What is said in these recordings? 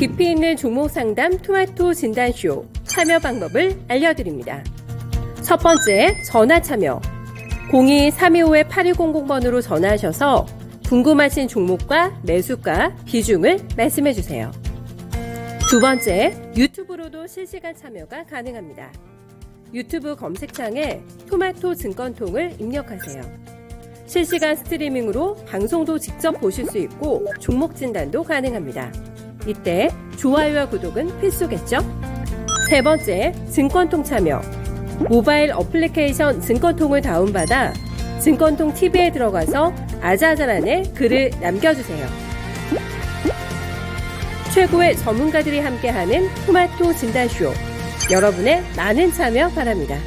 깊이 있는 종목 상담 토마토 진단쇼 참여 방법을 알려드립니다. 첫 번째, 전화 참여. 02-325-8200번으로 전화하셔서 궁금하신 종목과 매수가, 비중을 말씀해주세요. 두 번째, 유튜브로도 실시간 참여가 가능합니다. 유튜브 검색창에 토마토 증권통을 입력하세요. 실시간 스트리밍으로 방송도 직접 보실 수 있고 종목 진단도 가능합니다. 이때 좋아요와 구독은 필수겠죠? 세 번째, 증권통 참여. 모바일 어플리케이션 증권통을 다운받아 증권통 TV에 들어가서 아자아자란에 글을 남겨주세요. 최고의 전문가들이 함께하는 토마토 진단쇼. 여러분의 많은 참여 바랍니다.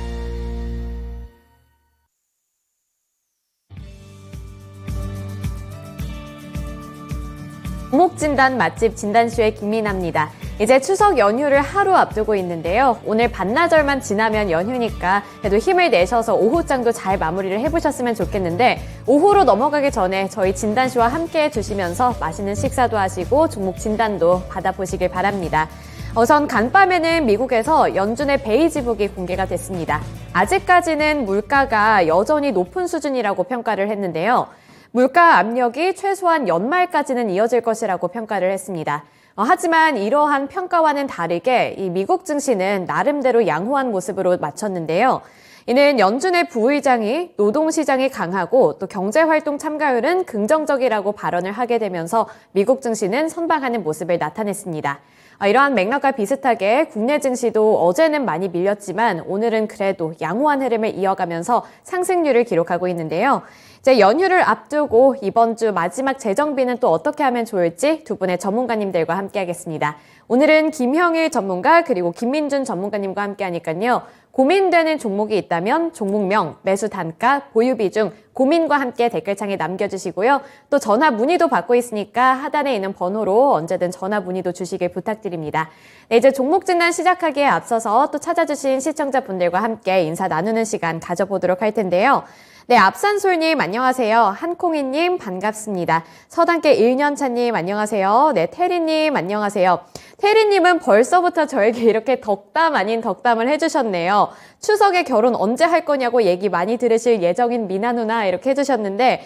종목 진단 맛집 진단쇼의 김민아입니다. 이제 추석 연휴를 하루 앞두고 있는데요. 오늘 반나절만 지나면 연휴니까 그래도 힘을 내셔서 오후장도 잘 마무리를 해보셨으면 좋겠는데 오후로 넘어가기 전에 저희 진단쇼와 함께 해주시면서 맛있는 식사도 하시고 종목 진단도 받아보시길 바랍니다. 우선 간밤에는 미국에서 연준의 베이지북이 공개가 됐습니다. 아직까지는 물가가 여전히 높은 수준이라고 평가를 했는데요. 물가 압력이 최소한 연말까지는 이어질 것이라고 평가를 했습니다. 하지만 이러한 평가와는 다르게 이 미국 증시는 나름대로 양호한 모습으로 마쳤는데요. 이는 연준의 부의장이 노동시장이 강하고 또 경제활동 참가율은 긍정적이라고 발언을 하게 되면서 미국 증시는 선방하는 모습을 나타냈습니다. 이러한 맥락과 비슷하게 국내 증시도 어제는 많이 밀렸지만 오늘은 그래도 양호한 흐름을 이어가면서 상승률을 기록하고 있는데요. 이제 연휴를 앞두고 이번 주 마지막 재정비는 또 어떻게 하면 좋을지 두 분의 전문가님들과 함께하겠습니다. 오늘은 김형일 전문가 그리고 김민준 전문가님과 함께하니까요. 고민되는 종목이 있다면 종목명, 매수 단가, 보유 비중, 고민과 함께 댓글창에 남겨주시고요. 또 전화 문의도 받고 있으니까 하단에 있는 번호로 언제든 전화 문의도 주시길 부탁드립니다. 네, 이제 종목 진단 시작하기에 앞서서 또 찾아주신 시청자분들과 함께 인사 나누는 시간 가져보도록 할 텐데요. 네, 앞산솔님 안녕하세요. 한콩이님 반갑습니다. 서당계 1년차님 안녕하세요. 네, 태리님 안녕하세요. 태리님은 벌써부터 저에게 이렇게 덕담 아닌 덕담을 해주셨네요. 추석에 결혼 언제 할 거냐고 얘기 많이 들으실 예정인 미나 누나 이렇게 해주셨는데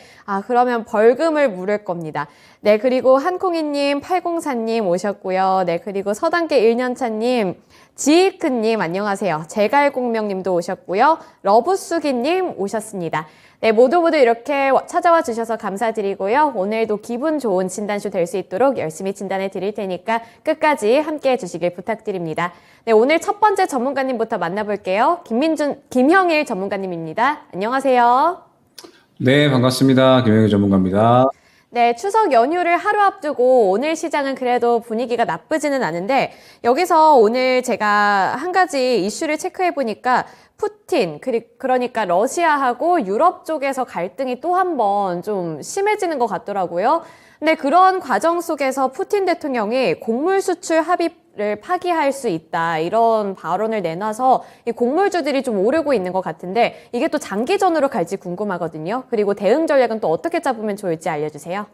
그러면 벌금을 물을 겁니다. 네, 그리고 한콩이님 804님 오셨고요. 네, 그리고 서당계 1년차님 지이크님 안녕하세요. 제갈공명님도 오셨고요. 러브수기님 오셨습니다. 네, 모두 이렇게 찾아와 주셔서 감사드리고요. 오늘도 기분 좋은 진단쇼 될 수 있도록 열심히 진단해 드릴 테니까 끝까지 함께 해주시길 부탁드립니다. 네, 오늘 첫 번째 전문가님부터 만나볼게요. 김형일 전문가님입니다. 안녕하세요. 네, 반갑습니다. 김영일 전문가입니다. 네, 추석 연휴를 하루 앞두고 오늘 시장은 그래도 분위기가 나쁘지는 않은데 여기서 오늘 제가 한 가지 이슈를 체크해 보니까 푸틴, 그러니까 러시아하고 유럽 쪽에서 갈등이 또 한 번 좀 심해지는 것 같더라고요. 근데 그런 과정 속에서 푸틴 대통령이 곡물 수출 합의를 파기할 수 있다 이런 발언을 내놔서 이 곡물주들이 좀 오르고 있는 것 같은데 이게 또 장기전으로 갈지 궁금하거든요. 그리고 대응 전략은 또 어떻게 잡으면 좋을지 알려주세요.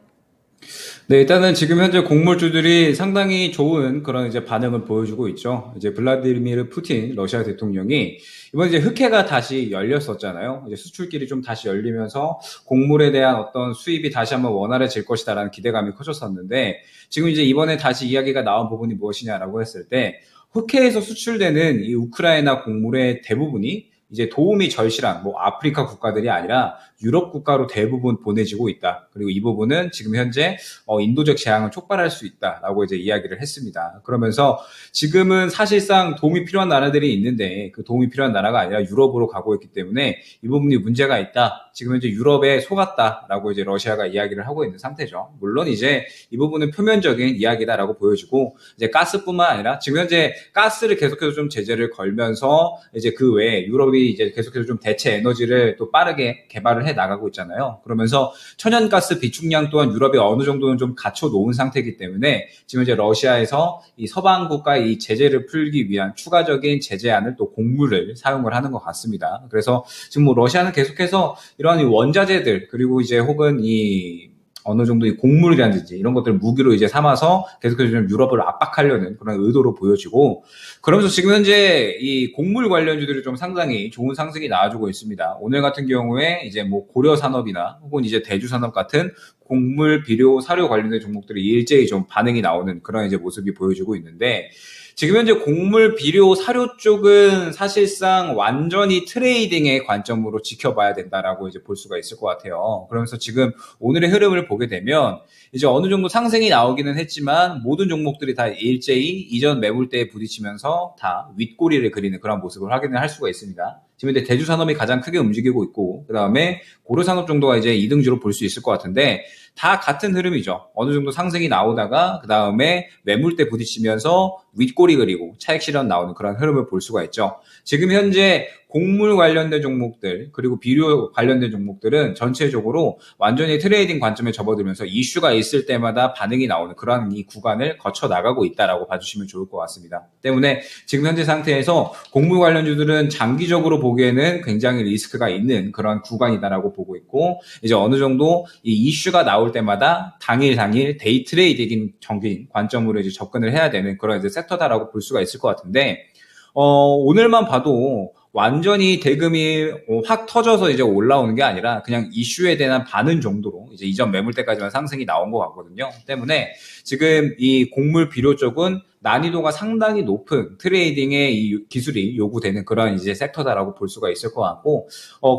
네, 일단은 지금 현재 곡물주들이 상당히 좋은 그런 이제 반응을 보여주고 있죠. 이제 블라디미르 푸틴 러시아 대통령이 이번 이제 흑해가 다시 열렸었잖아요. 이제 수출길이 좀 다시 열리면서 곡물에 대한 어떤 수입이 다시 한번 원활해질 것이다라는 기대감이 커졌었는데 지금 이제 이번에 다시 이야기가 나온 부분이 무엇이냐라고 했을 때 흑해에서 수출되는 이 우크라이나 곡물의 대부분이 이제 도움이 절실한 아프리카 국가들이 아니라 유럽 국가로 대부분 보내지고 있다. 그리고 이 부분은 지금 현재 인도적 재앙을 촉발할 수 있다라고 이제 이야기를 했습니다. 그러면서 지금은 사실상 도움이 필요한 나라들이 있는데 그 도움이 필요한 나라가 아니라 유럽으로 가고 있기 때문에 이 부분이 문제가 있다. 지금 현재 유럽에 속았다라고 이제 러시아가 이야기를 하고 있는 상태죠. 물론 이제 이 부분은 표면적인 이야기다라고 보여지고 이제 가스뿐만 아니라 지금 현재 가스를 계속해서 좀 제재를 걸면서 이제 그 외에 유럽이 이제 계속해서 좀 대체 에너지를 또 빠르게 개발을 해 나가고 있잖아요. 그러면서 천연가스 비축량 또한 유럽이 어느 정도는 좀 갖춰 놓은 상태이기 때문에 지금 이제 러시아에서 이 서방 국가의 이 제재를 풀기 위한 추가적인 제재안을 또 곡물을 사용을 하는 것 같습니다. 그래서 지금 러시아는 계속해서 이러한 원자재들 그리고 이제 혹은 이 어느 정도 이 곡물이라든지 이런 것들을 무기로 이제 삼아서 계속해서 좀 유럽을 압박하려는 그런 의도로 보여지고, 그러면서 지금 현재 이 곡물 관련주들이 좀 상당히 좋은 상승이 나와주고 있습니다. 오늘 같은 경우에 이제 뭐 고려 산업이나 혹은 이제 대주 산업 같은 곡물, 비료, 사료 관련된 종목들이 일제히 좀 반응이 나오는 그런 이제 모습이 보여지고 있는데, 지금 현재 곡물, 비료, 사료 쪽은 사실상 완전히 트레이딩의 관점으로 지켜봐야 된다라고 이제 볼 수가 있을 것 같아요. 그러면서 지금 오늘의 흐름을 보게 되면 이제 어느 정도 상승이 나오기는 했지만 모든 종목들이 다 일제히 이전 매물대에 부딪히면서 다 윗꼬리를 그리는 그런 모습을 확인을 할 수가 있습니다. 지금 이제 대주산업이 가장 크게 움직이고 있고, 그 다음에 고려산업 정도가 이제 이등주로 볼 수 있을 것 같은데, 다 같은 흐름이죠. 어느 정도 상승이 나오다가 그 다음에 매물대 부딪히면서 윗꼬리 그리고 차익 실현 나오는 그런 흐름을 볼 수가 있죠. 지금 현재 곡물 관련된 종목들 그리고 비료 관련된 종목들은 전체적으로 완전히 트레이딩 관점에 접어들면서 이슈가 있을 때마다 반응이 나오는 그런 이 구간을 거쳐 나가고 있다라고 봐주시면 좋을 것 같습니다. 때문에 지금 현재 상태에서 곡물 관련주들은 장기적으로 보기에는 굉장히 리스크가 있는 그런 구간이다라고 보고 있고, 이제 어느 정도 이 이슈가 나올 때마다 당일 데이 트레이딩 정기인 관점으로 이제 접근을 해야 되는 그런 이제 섹터다라고 볼 수가 있을 것 같은데, 오늘만 봐도 완전히 대금이 확 터져서 이제 올라오는 게 아니라 그냥 이슈에 대한 반응 정도로 이제 이전 매물대까지만 상승이 나온 것 같거든요. 때문에 지금 이 곡물 비료 쪽은 난이도가 상당히 높은 트레이딩의 이 기술이 요구되는 그런 이제 섹터다라고 볼 수가 있을 것 같고,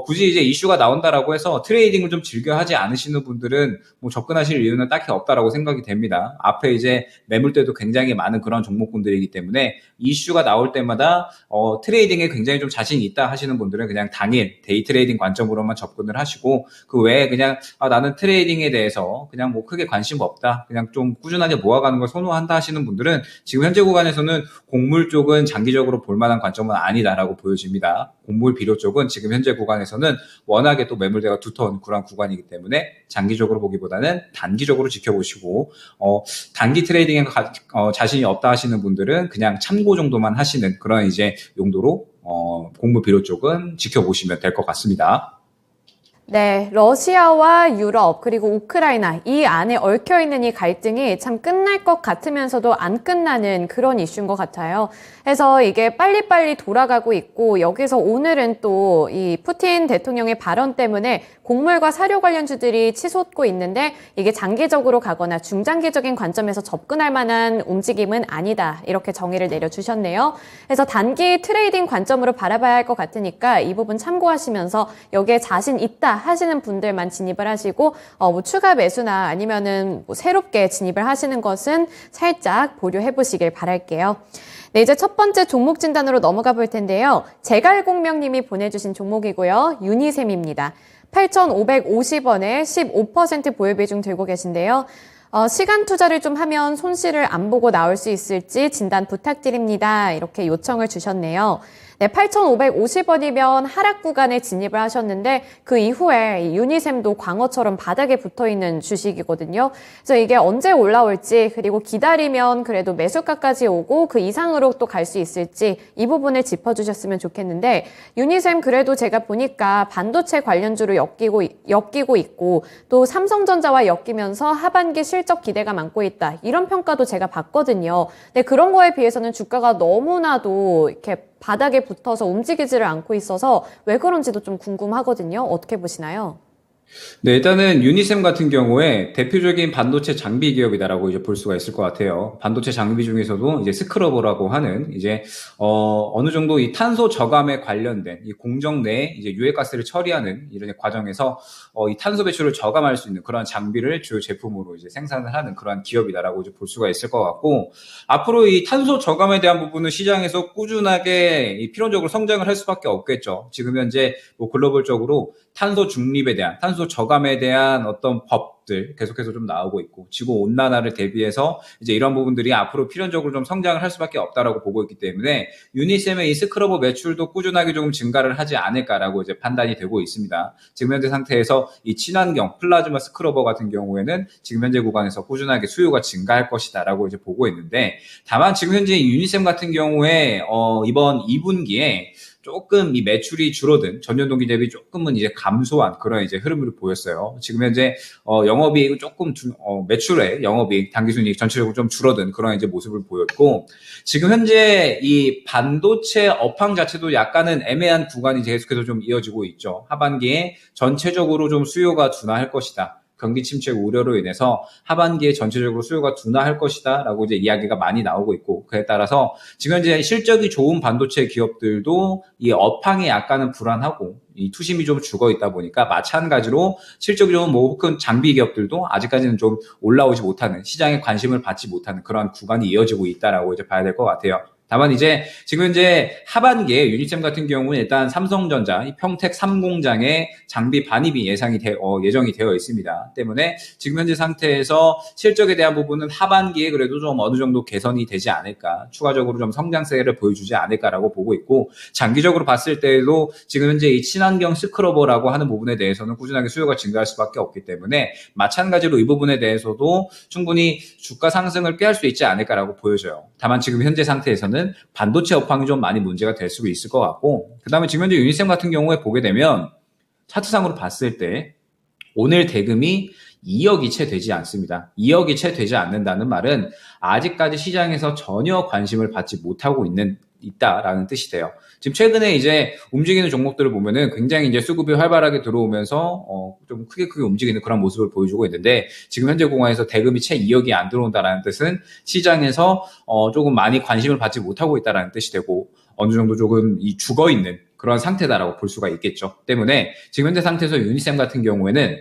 굳이 이제 이슈가 나온다라고 해서 트레이딩을 좀 즐겨 하지 않으시는 분들은 뭐 접근하실 이유는 딱히 없다라고 생각이 됩니다. 앞에 이제 매물대도 굉장히 많은 그런 종목군들이기 때문에 이슈가 나올 때마다 트레이딩에 굉장히 좀 자신이 있다 하시는 분들은 그냥 당일 데이 트레이딩 관점으로만 접근을 하시고, 그 외에 그냥 나는 트레이딩에 대해서 그냥 뭐 크게 관심 없다, 그냥 좀 꾸준하게 모아가는 걸 선호한다 하시는 분들은 지금 현재 구간에서는 곡물 쪽은 장기적으로 볼만한 관점은 아니다라고 보여집니다. 곡물 비료 쪽은 지금 현재 구간에서는 워낙에 또 매물대가 두터운 그런 구간이기 때문에 장기적으로 보기보다는 단기적으로 지켜보시고, 단기 트레이딩에 자신이 없다 하시는 분들은 그냥 참고 정도만 하시는 그런 이제 용도로 곡물 비료 쪽은 지켜보시면 될 것 같습니다. 네, 러시아와 유럽 그리고 우크라이나 이 안에 얽혀있는 이 갈등이 참 끝날 것 같으면서도 안 끝나는 그런 이슈인 것 같아요. 그래서 이게 빨리빨리 돌아가고 있고, 여기서 오늘은 또 이 푸틴 대통령의 발언 때문에 곡물과 사료 관련주들이 치솟고 있는데, 이게 장기적으로 가거나 중장기적인 관점에서 접근할 만한 움직임은 아니다, 이렇게 정의를 내려주셨네요. 그래서 단기 트레이딩 관점으로 바라봐야 할 것 같으니까 이 부분 참고하시면서 여기에 자신 있다 하시는 분들만 진입을 하시고, 뭐 추가 매수나 아니면은 뭐 새롭게 진입을 하시는 것은 살짝 보류해 보시길 바랄게요. 네, 이제 첫 번째 종목 진단으로 넘어가 볼 텐데요. 제갈공명님이 보내주신 종목이고요. 유니셈입니다. 8,550원에 15% 보유 비중 들고 계신데요. 시간 투자를 좀 하면 손실을 안 보고 나올 수 있을지 진단 부탁드립니다, 이렇게 요청을 주셨네요. 네, 8,550원이면 하락 구간에 진입을 하셨는데, 그 이후에 유니셈도 광어처럼 바닥에 붙어있는 주식이거든요. 그래서 이게 언제 올라올지, 그리고 기다리면 그래도 매수가까지 오고 그 이상으로 또 갈 수 있을지, 이 부분을 짚어주셨으면 좋겠는데, 유니셈 그래도 제가 보니까 반도체 관련주로 엮이고 있고, 또 삼성전자와 엮이면서 하반기 실적 기대가 많고 있다, 이런 평가도 제가 봤거든요. 근데 그런 거에 비해서는 주가가 너무나도 이렇게 바닥에 붙어서 움직이지를 않고 있어서 왜 그런지도 좀 궁금하거든요. 어떻게 보시나요? 네, 일단은 유니셈 같은 경우에 대표적인 반도체 장비 기업이다라고 이제 볼 수가 있을 것 같아요. 반도체 장비 중에서도 이제 스크러버라고 하는 이제 어느 정도 이 탄소 저감에 관련된 이 공정 내에 이제 유해가스를 처리하는 이런 과정에서 이 탄소 배출을 저감할 수 있는 그런 장비를 주요 제품으로 이제 생산을 하는 그런 기업이다라고 이제 볼 수가 있을 것 같고, 앞으로 이 탄소 저감에 대한 부분은 시장에서 꾸준하게 이 필연적으로 성장을 할 수밖에 없겠죠. 지금 현재 뭐 글로벌적으로 탄소 중립에 대한, 탄소 저감에 대한 어떤 법들 계속해서 좀 나오고 있고, 지구 온난화를 대비해서 이제 이런 부분들이 앞으로 필연적으로 좀 성장을 할 수밖에 없다라고 보고 있기 때문에 유니셈의 이 스크러버 매출도 꾸준하게 조금 증가를 하지 않을까라고 이제 판단이 되고 있습니다. 지금 현재 상태에서 이 친환경 플라즈마 스크러버 같은 경우에는 지금 현재 구간에서 꾸준하게 수요가 증가할 것이다라고 이제 보고 있는데, 다만 지금 현재 유니셈 같은 경우에 이번 2분기에 조금 이 매출이 줄어든 전년 동기 대비 조금은 이제 감소한 그런 이제 흐름을 보였어요. 지금 현재 영업이익은 조금 매출의 영업이익, 당기순이익 전체적으로 좀 줄어든 그런 이제 모습을 보였고, 지금 현재 이 반도체 업황 자체도 약간은 애매한 구간이 계속해서 좀 이어지고 있죠. 하반기에 전체적으로 좀 수요가 둔화할 것이다. 경기 침체 우려로 인해서 하반기에 전체적으로 수요가 둔화할 것이다 라고 이제 이야기가 많이 나오고 있고, 그에 따라서 지금 이제 실적이 좋은 반도체 기업들도 이 업황이 약간은 불안하고 이 투심이 좀 죽어 있다 보니까 마찬가지로 실적이 좋은 뭐 혹은 장비 기업들도 아직까지는 좀 올라오지 못하는, 시장에 관심을 받지 못하는 그러한 구간이 이어지고 있다라고 이제 봐야 될 것 같아요. 다만 이제 지금 이제 하반기에 유니셈 같은 경우는 일단 삼성전자 이 평택 3공장에 장비 반입이 예정이 되어 있습니다. 때문에 지금 현재 상태에서 실적에 대한 부분은 하반기에 그래도 좀 어느 정도 개선이 되지 않을까, 추가적으로 좀 성장세를 보여주지 않을까라고 보고 있고, 장기적으로 봤을 때도 지금 현재 이 친환경 스크러버라고 하는 부분에 대해서는 꾸준하게 수요가 증가할 수밖에 없기 때문에 마찬가지로 이 부분에 대해서도 충분히 주가 상승을 꾀할 수 있지 않을까라고 보여져요. 다만 지금 현재 상태에서는 반도체 업황이 좀 많이 문제가 될 수도 있을 것 같고, 그 다음에 지금 현재 유니셈 같은 경우에 보게 되면 차트상으로 봤을 때 오늘 대금이 2억이 채 되지 않습니다. 2억이 채 되지 않는다는 말은 아직까지 시장에서 전혀 관심을 받지 못하고 있다라는 뜻이 돼요. 지금 최근에 이제 움직이는 종목들을 보면은 굉장히 이제 수급이 활발하게 들어오면서 좀 크게 움직이는 그런 모습을 보여주고 있는데, 지금 현재 공간에서 대금이 채 2억이 안 들어온다라는 뜻은 시장에서 조금 많이 관심을 받지 못하고 있다라는 뜻이 되고, 어느 정도 조금 이 죽어 있는 그런 상태다라고 볼 수가 있겠죠. 때문에 지금 현재 상태에서 유니셈 같은 경우에는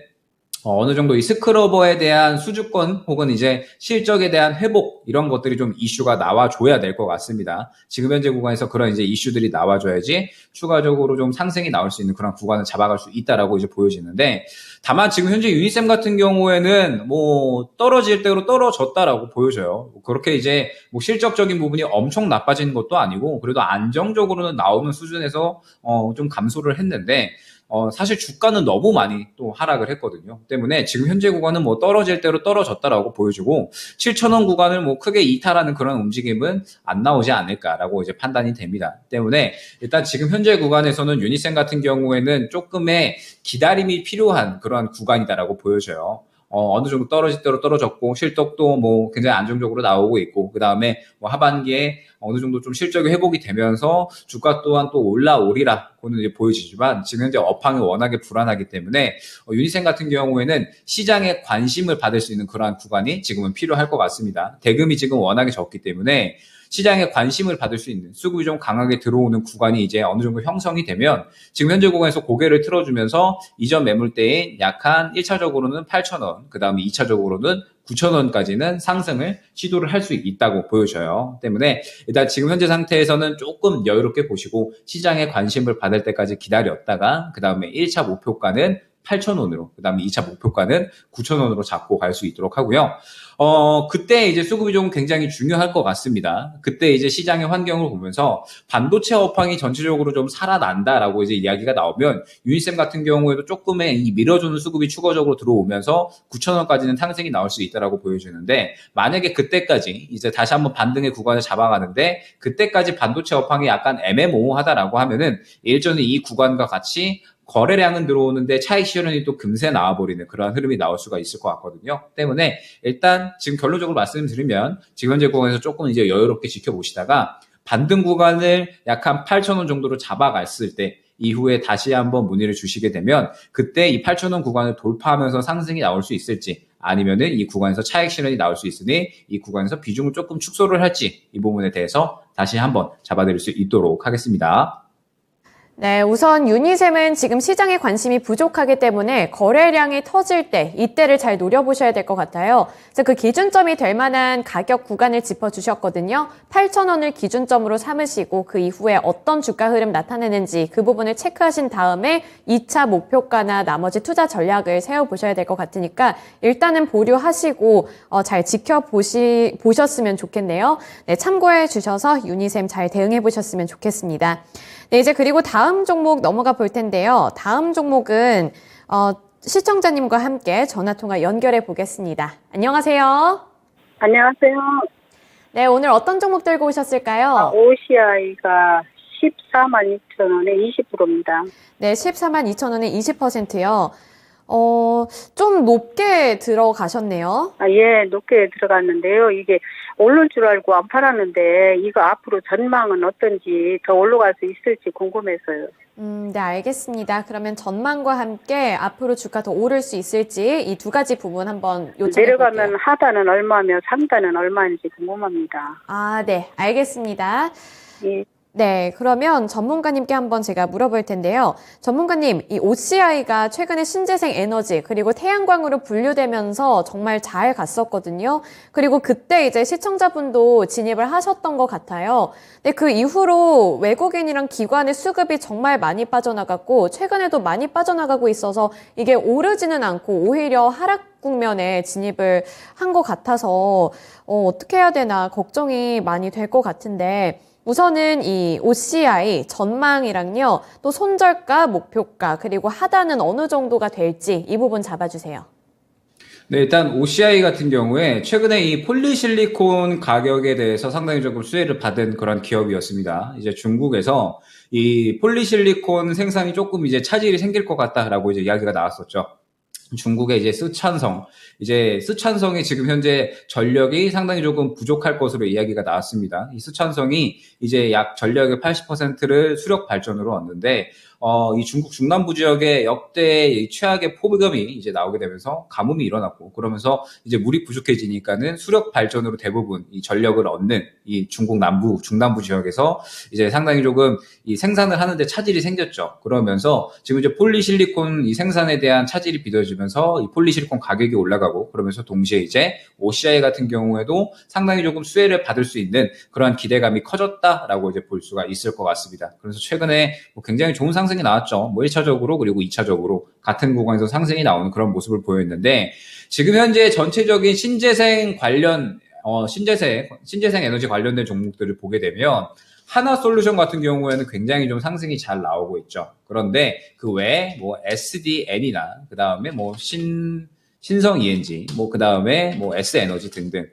어느 정도 이 스크러버에 대한 수주권 혹은 이제 실적에 대한 회복, 이런 것들이 좀 이슈가 나와줘야 될 것 같습니다. 지금 현재 구간에서 그런 이제 이슈들이 나와줘야지 추가적으로 좀 상승이 나올 수 있는 그런 구간을 잡아갈 수 있다라고 이제 보여지는데, 다만 지금 현재 유니셈 같은 경우에는 뭐 떨어질 대로 떨어졌다라고 보여져요. 그렇게 이제 뭐 실적적인 부분이 엄청 나빠진 것도 아니고 그래도 안정적으로는 나오는 수준에서 좀 감소를 했는데, 사실 주가는 너무 많이 또 하락을 했거든요. 때문에 지금 현재 구간은 뭐 떨어질 대로 떨어졌다라고 보여지고 7,000원 구간을 뭐 크게 이탈하는 그런 움직임은 안 나오지 않을까라고 이제 판단이 됩니다. 때문에 일단 지금 현재 구간에서는 유니셈 같은 경우에는 조금의 기다림이 필요한 그런 구간이다라고 보여져요. 어느 정도 떨어질 대로 떨어졌고 실적도 뭐 굉장히 안정적으로 나오고 있고, 그 다음에 뭐 하반기에 어느 정도 좀 실적이 회복이 되면서 주가 또한 또 올라오리라고는 이제 보여지지만, 지금 현재 업황이 워낙에 불안하기 때문에 유니셈 같은 경우에는 시장에 관심을 받을 수 있는 그러한 구간이 지금은 필요할 것 같습니다. 대금이 지금 워낙에 적기 때문에 시장에 관심을 받을 수 있는, 수급이 좀 강하게 들어오는 구간이 이제 어느 정도 형성이 되면 지금 현재 구간에서 고개를 틀어주면서 이전 매물대인 약한 1차적으로는 8,000원, 그 다음에 2차적으로는 9,000원까지는 상승을 시도를 할 수 있다고 보여져요. 때문에 일단 지금 현재 상태에서는 조금 여유롭게 보시고 시장에 관심을 받을 때까지 기다렸다가 그 다음에 1차 목표가는 8,000원으로, 그 다음에 2차 목표가는 9,000원으로 잡고 갈 수 있도록 하고요. 그때 이제 수급이 좀 굉장히 중요할 것 같습니다. 그때 이제 시장의 환경을 보면서 반도체 업황이 전체적으로 좀 살아난다라고 이제 이야기가 나오면 유니셈 같은 경우에도 조금의 이 밀어주는 수급이 추가적으로 들어오면서 9,000원까지는 상승이 나올 수 있다라고 보여지는데, 만약에 그때까지 이제 다시 한번 반등의 구간을 잡아가는데 그때까지 반도체 업황이 약간 애매모호하다라고 하면은 일전에 이 구간과 같이 거래량은 들어오는데 차익 실현이 또 금세 나와버리는 그러한 흐름이 나올 수가 있을 것 같거든요. 때문에 일단 지금 결론적으로 말씀드리면 지금 현재 구간에서 조금 이제 여유롭게 지켜보시다가 반등 구간을 약 한 8,000원 정도로 잡아갔을 때 이후에 다시 한번 문의를 주시게 되면 그때 이 8,000원 구간을 돌파하면서 상승이 나올 수 있을지, 아니면은 이 구간에서 차익 실현이 나올 수 있으니 이 구간에서 비중을 조금 축소를 할지, 이 부분에 대해서 다시 한번 잡아드릴 수 있도록 하겠습니다. 네, 우선 유니셈은 지금 시장에 관심이 부족하기 때문에 거래량이 터질 때 이때를 잘 노려보셔야 될 것 같아요. 그래서 그 기준점이 될 만한 가격 구간을 짚어주셨거든요. 8,000원을 기준점으로 삼으시고 그 이후에 어떤 주가 흐름 나타내는지 그 부분을 체크하신 다음에 2차 목표가나 나머지 투자 전략을 세워보셔야 될 것 같으니까 일단은 보류하시고 잘 지켜보셨으면 좋겠네요. 네, 참고해 주셔서 유니셈 잘 대응해 보셨으면 좋겠습니다. 네, 이제 그리고 다음 종목 넘어가 볼 텐데요. 다음 종목은 시청자님과 함께 전화통화 연결해 보겠습니다. 안녕하세요. 안녕하세요. 네, 오늘 어떤 종목 들고 오셨을까요? OCI가 142,000원에 20%입니다. 네, 142,000원에 20%요. 좀 높게 들어가셨네요. 예, 높게 들어갔는데요. 이게 오를 줄 알고 안 팔았는데 이거 앞으로 전망은 어떤지 더 올라갈 수 있을지 궁금해서요. 네, 알겠습니다. 그러면 전망과 함께 앞으로 주가 더 오를 수 있을지 이 두 가지 부분 한번 요청해 볼게요. 내려가면 하단은 얼마며 상단은 얼마인지 궁금합니다. 네, 알겠습니다. 예. 네, 그러면 전문가님께 한번 제가 물어볼 텐데요. 전문가님, 이 OCI가 최근에 신재생 에너지 그리고 태양광으로 분류되면서 정말 잘 갔었거든요. 그리고 그때 이제 시청자분도 진입을 하셨던 것 같아요. 근데 그 이후로 외국인이랑 기관의 수급이 정말 많이 빠져나갔고 최근에도 많이 빠져나가고 있어서 이게 오르지는 않고 오히려 하락 국면에 진입을 한 것 같아서 어떻게 해야 되나 걱정이 많이 될 것 같은데 우선은 이 OCI 전망이랑요, 또 손절가, 목표가, 그리고 하단은 어느 정도가 될지 이 부분 잡아주세요. 네, 일단 OCI 같은 경우에 최근에 이 폴리실리콘 가격에 대해서 상당히 조금 수혜를 받은 그런 기업이었습니다. 이제 중국에서 이 폴리실리콘 생산이 조금 이제 차질이 생길 것 같다라고 이제 이야기가 나왔었죠. 중국의 이제 스촨성이 지금 현재 전력이 상당히 조금 부족할 것으로 이야기가 나왔습니다. 이 스촨성이 이제 약 전력의 80%를 수력 발전으로 얻는데, 이 중국 중남부 지역에 역대 최악의 폭염이 이제 나오게 되면서 가뭄이 일어났고, 그러면서 이제 물이 부족해지니까는 수력 발전으로 대부분 이 전력을 얻는 이 중국 중남부 지역에서 이제 상당히 조금 이 생산을 하는데 차질이 생겼죠. 그러면서 지금 이제 폴리실리콘 이 생산에 대한 차질이 빚어지면서 이 폴리실리콘 가격이 올라가고, 그러면서 동시에 이제 OCI 같은 경우에도 상당히 조금 수혜를 받을 수 있는 그러한 기대감이 커졌다라고 이제 볼 수가 있을 것 같습니다. 그래서 최근에 굉장히 좋은 상승이 나왔죠. 1차적으로 그리고 2차적으로 같은 구간에서 상승이 나오는 그런 모습을 보였는데, 지금 현재 전체적인 신재생 에너지 관련된 종목들을 보게 되면 하나솔루션 같은 경우에는 굉장히 좀 상승이 잘 나오고 있죠. 그런데 그 외에 SDN이나 그 다음에 신성 ENG, 그 다음에 S에너지 등등.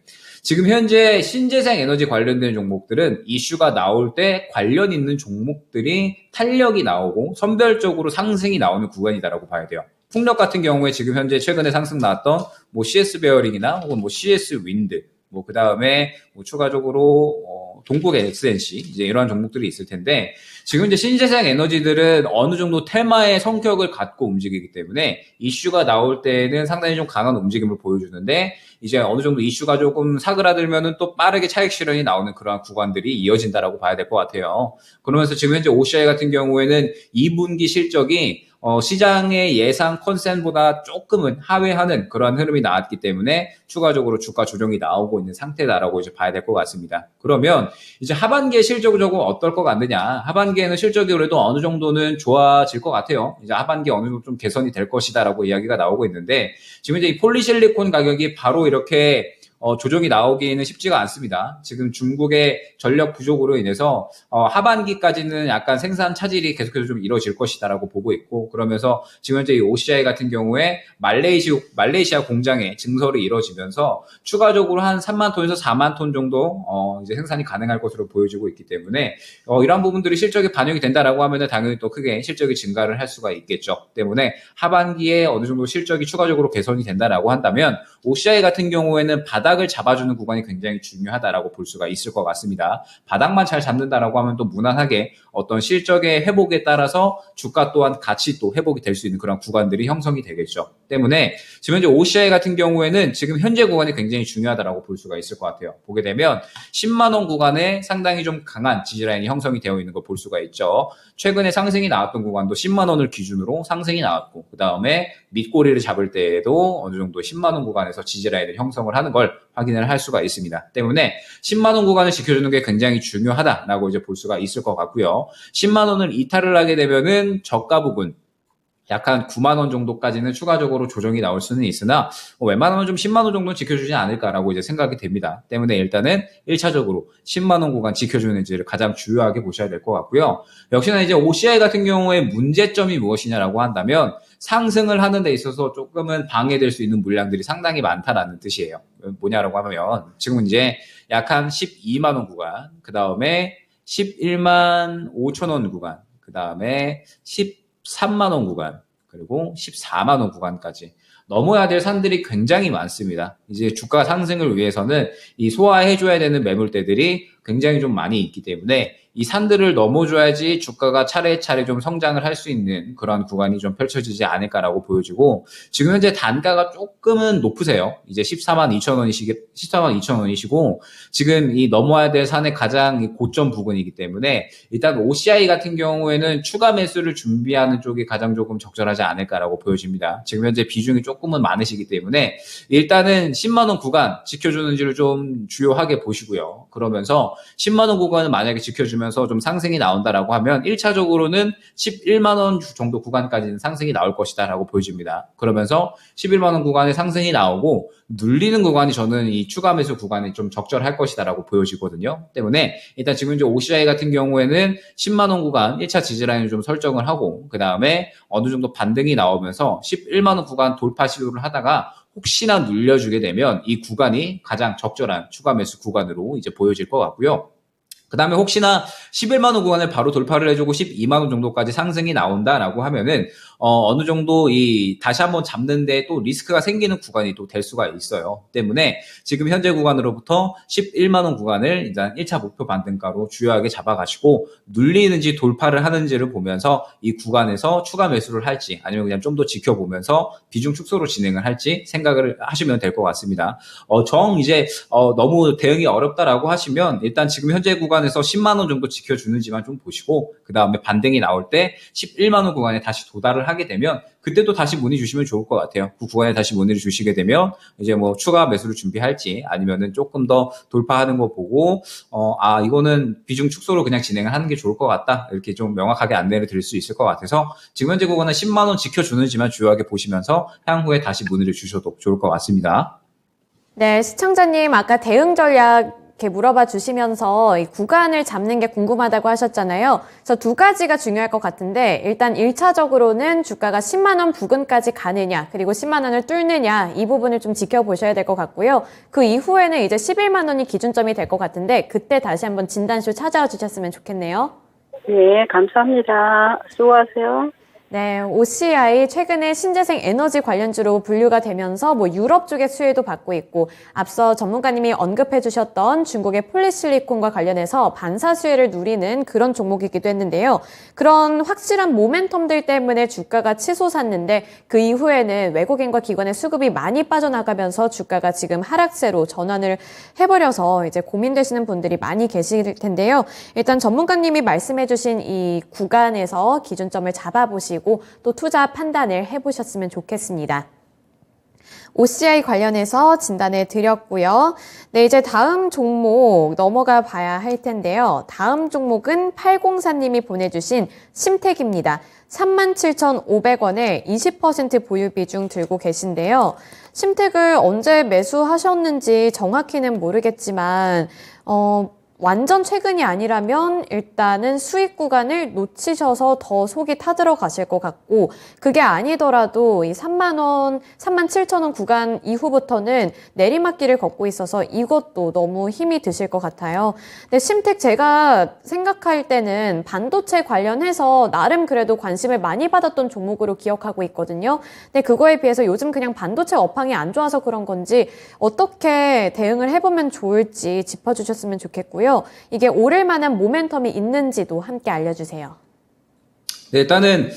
지금 현재 신재생 에너지 관련된 종목들은 이슈가 나올 때 관련 있는 종목들이 탄력이 나오고 선별적으로 상승이 나오는 구간이다라고 봐야 돼요. 풍력 같은 경우에 지금 현재 최근에 상승 나왔던 CS 베어링이나 혹은 CS 윈드, 그 다음에 추가적으로 동국의 XNC 이제 이러한 종목들이 있을 텐데, 지금 이제 신재생 에너지들은 어느 정도 테마의 성격을 갖고 움직이기 때문에 이슈가 나올 때는 상당히 좀 강한 움직임을 보여주는데, 이제 어느 정도 이슈가 조금 사그라들면은 또 빠르게 차익 실현이 나오는 그러한 구간들이 이어진다라고 봐야 될 것 같아요. 그러면서 지금 현재 OCI 같은 경우에는 2분기 실적이 시장의 예상 컨센보다 조금은 하회하는 그러한 흐름이 나왔기 때문에 추가적으로 주가 조정이 나오고 있는 상태다라고 이제 봐야 될 것 같습니다. 그러면 이제 하반기에 실적이 조금 어떨 것 같느냐? 하반기에는 실적이 그래도 어느 정도는 좋아질 것 같아요. 이제 하반기에 어느 정도 좀 개선이 될 것이다라고 이야기가 나오고 있는데, 지금 이제 이 폴리실리콘 가격이 바로 이렇게 조정이 나오기는 쉽지가 않습니다. 지금 중국의 전력 부족으로 인해서 하반기까지는 약간 생산 차질이 계속해서 좀 이루어질 것이다라고 보고 있고, 그러면서 지금 현재 이 OCI 같은 경우에 말레이시아 공장에 증설이 이루어지면서 추가적으로 한 3만 톤에서 4만 톤 정도 이제 생산이 가능할 것으로 보여지고 있기 때문에 이러한 부분들이 실적에 반영이 된다라고 하면은 당연히 또 크게 실적이 증가를 할 수가 있겠죠. 때문에 하반기에 어느 정도 실적이 추가적으로 개선이 된다라고 한다면 OCI 같은 경우에는 바닥을 잡아주는 구간이 굉장히 중요하다라고 볼 수가 있을 것 같습니다. 바닥만 잘 잡는다라고 하면 또 무난하게 어떤 실적의 회복에 따라서 주가 또한 같이 또 회복이 될 수 있는 그런 구간들이 형성이 되겠죠. 때문에 지금 현재 OCI 같은 경우에는 지금 현재 구간이 굉장히 중요하다라고 볼 수가 있을 것 같아요. 보게 되면 10만 원 구간에 상당히 좀 강한 지지라인이 형성이 되어 있는 걸 볼 수가 있죠. 최근에 상승이 나왔던 구간도 10만 원을 기준으로 상승이 나왔고, 그 다음에 밑꼬리를 잡을 때에도 어느 정도 10만 원 구간에서 지지라인을 형성을 하는 걸 확인을 할 수가 있습니다. 때문에 10만 원 구간을 지켜주는 게 굉장히 중요하다라고 이제 볼 수가 있을 것 같고요. 10만 원을 이탈을 하게 되면은 저가 부분 약 한 9만 원 정도까지는 추가적으로 조정이 나올 수는 있으나 웬만하면 좀 10만 원 정도는 지켜주지 않을까라고 이제 생각이 됩니다. 때문에 일단은 1차적으로 10만 원 구간 지켜주는지를 가장 중요하게 보셔야 될 것 같고요. 역시나 이제 OCI 같은 경우에 문제점이 무엇이냐라고 한다면 상승을 하는 데 있어서 조금은 방해될 수 있는 물량들이 상당히 많다라는 뜻이에요. 뭐냐라고 하면 지금 이제 약 한 12만 원 구간, 그 다음에 11만 5천 원 구간, 그 다음에 13만 원 구간, 그리고 14만 원 구간까지 넘어야 될 산들이 굉장히 많습니다. 이제 주가 상승을 위해서는 이 소화해줘야 되는 매물대들이 굉장히 좀 많이 있기 때문에 이 산들을 넘어줘야지 주가가 차례차례 좀 성장을 할 수 있는 그런 구간이 좀 펼쳐지지 않을까라고 보여지고, 지금 현재 단가가 조금은 높으세요. 이제 14만 2천 원이시고 지금 이 넘어야 될 산의 가장 고점 부근이기 때문에 일단 OCI 같은 경우에는 추가 매수를 준비하는 쪽이 가장 조금 적절하지 않을까라고 보여집니다. 지금 현재 비중이 조금은 많으시기 때문에 일단은 10만 원 구간 지켜주는지를 좀 주요하게 보시고요. 그러면서 10만 원 구간을 만약에 지켜주면서 좀 상승이 나온다라고 하면 1차적으로는 11만 원 정도 구간까지는 상승이 나올 것이다라고 보여집니다. 그러면서 11만 원 구간에 상승이 나오고 눌리는 구간이 저는 이 추가 매수 구간이 좀 적절할 것이다라고 보여지거든요. 때문에 일단 지금 이제 OCI 같은 경우에는 10만 원 구간 1차 지지라인을 좀 설정을 하고 그 다음에 어느 정도 반등이 나오면서 11만 원 구간 돌파 시도를 하다가 혹시나 눌려주게 되면 이 구간이 가장 적절한 추가 매수 구간으로 이제 보여질 것 같고요. 그 다음에 혹시나 11만 원 구간을 바로 돌파를 해주고 12만 원 정도까지 상승이 나온다라고 하면은 어느 정도 다시 한번 잡는데 또 리스크가 생기는 구간이 또 될 수가 있어요. 때문에 지금 현재 구간으로부터 11만 원 구간을 일단 1차 목표 반등가로 주요하게 잡아가시고 눌리는지 돌파를 하는지를 보면서 이 구간에서 추가 매수를 할지 아니면 그냥 좀 더 지켜보면서 비중 축소로 진행을 할지 생각을 하시면 될 것 같습니다. 너무 대응이 어렵다라고 하시면 일단 지금 현재 구간에서 10만 원 정도 지켜주는지만 좀 보시고 그 다음에 반등이 나올 때 11만 원 구간에 다시 도달을 하게 되면 그때도 다시 문의 주시면 좋을 것 같아요. 그 구간에 다시 문의를 주시게 되면 이제 뭐 추가 매수를 준비할지 아니면은 조금 더 돌파하는 거 보고 이거는 비중 축소로 그냥 진행을 하는 게 좋을 것 같다 이렇게 좀 명확하게 안내를 드릴 수 있을 것 같아서 지금 현재 구간은 10만 원 지켜주는지만 주요하게 보시면서 향후에 다시 문의를 주셔도 좋을 것 같습니다. 네, 시청자님 아까 대응 전략 이렇게 물어봐 주시면서 이 구간을 잡는 게 궁금하다고 하셨잖아요. 그래서 두 가지가 중요할 것 같은데 일단 1차적으로는 주가가 10만 원 부근까지 가느냐 그리고 10만 원을 뚫느냐 이 부분을 좀 지켜보셔야 될 것 같고요. 그 이후에는 이제 11만 원이 기준점이 될 것 같은데 그때 다시 한번 진단쇼 찾아와 주셨으면 좋겠네요. 네, 감사합니다. 수고하세요. 네, OCI 최근에 신재생 에너지 관련주로 분류가 되면서 유럽 쪽의 수혜도 받고 있고 앞서 전문가님이 언급해 주셨던 중국의 폴리실리콘과 관련해서 반사 수혜를 누리는 그런 종목이기도 했는데요. 그런 확실한 모멘텀들 때문에 주가가 치솟았는데 그 이후에는 외국인과 기관의 수급이 많이 빠져나가면서 주가가 지금 하락세로 전환을 해버려서 이제 고민되시는 분들이 많이 계실 텐데요. 일단 전문가님이 말씀해 주신 이 구간에서 기준점을 잡아보시고 또 투자 판단을 해보셨으면 좋겠습니다. OCI 관련해서 진단해 드렸고요. 네, 이제 다음 종목 넘어가 봐야 할 텐데요. 다음 종목은 804님이 보내주신 심택입니다. 37,500원에 20% 보유 비중 들고 계신데요. 심택을 언제 매수하셨는지 정확히는 모르겠지만 완전 최근이 아니라면 일단은 수익 구간을 놓치셔서 더 속이 타들어 가실 것 같고 그게 아니더라도 이 37,000원 구간 이후부터는 내리막길을 걷고 있어서 이것도 너무 힘이 드실 것 같아요. 근데 심택 제가 생각할 때는 반도체 관련해서 나름 그래도 관심을 많이 받았던 종목으로 기억하고 있거든요. 근데 그거에 비해서 요즘 그냥 반도체 업황이 안 좋아서 그런 건지 어떻게 대응을 해보면 좋을지 짚어주셨으면 좋겠고요. 이게 오를 만한 모멘텀이 있는지도 함께 알려주세요. 네, 일단은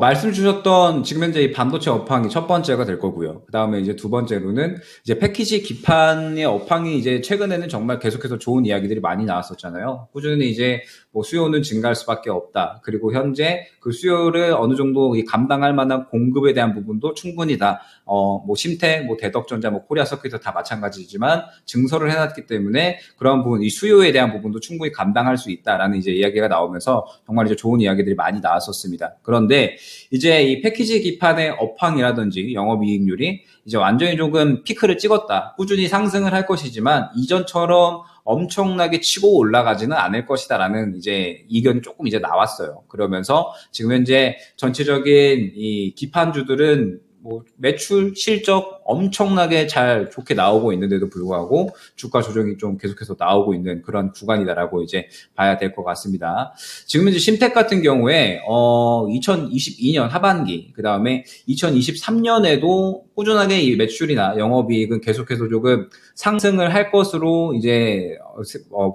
말씀 주셨던 지금 현재 이 반도체 업황이 첫 번째가 될 거고요. 그 다음에 이제 두 번째로는 이제 패키지 기판의 업황이 이제 최근에는 정말 계속해서 좋은 이야기들이 많이 나왔었잖아요. 꾸준히 이제 뭐 수요는 증가할 수밖에 없다. 그리고 현재 그 수요를 어느 정도 감당할 만한 공급에 대한 부분도 충분히 다 뭐 심택, 뭐 대덕전자, 뭐 코리아서킷도 다 마찬가지지만 증설을 해놨기 때문에 그런 부분, 이 수요에 대한 부분도 충분히 감당할 수 있다라는 이제 이야기가 나오면서 정말 이제 좋은 이야기들이 많이 나왔었습니다. 그런데 이제 이 패키지 기판의 업황이라든지 영업이익률이 이제 완전히 조금 피크를 찍었다. 꾸준히 상승을 할 것이지만 이전처럼 엄청나게 치고 올라가지는 않을 것이다라는 이제 이견이 조금 이제 나왔어요. 그러면서 지금 현재 전체적인 이 기판주들은 뭐 매출, 실적 엄청나게 잘 좋게 나오고 있는데도 불구하고 주가 조정이 좀 계속해서 나오고 있는 그런 구간이다라고 이제 봐야 될 것 같습니다. 지금 이제 심택 같은 경우에 2022년 하반기 그 다음에 2023년에도 꾸준하게 이 매출이나 영업이익은 계속해서 조금 상승을 할 것으로 이제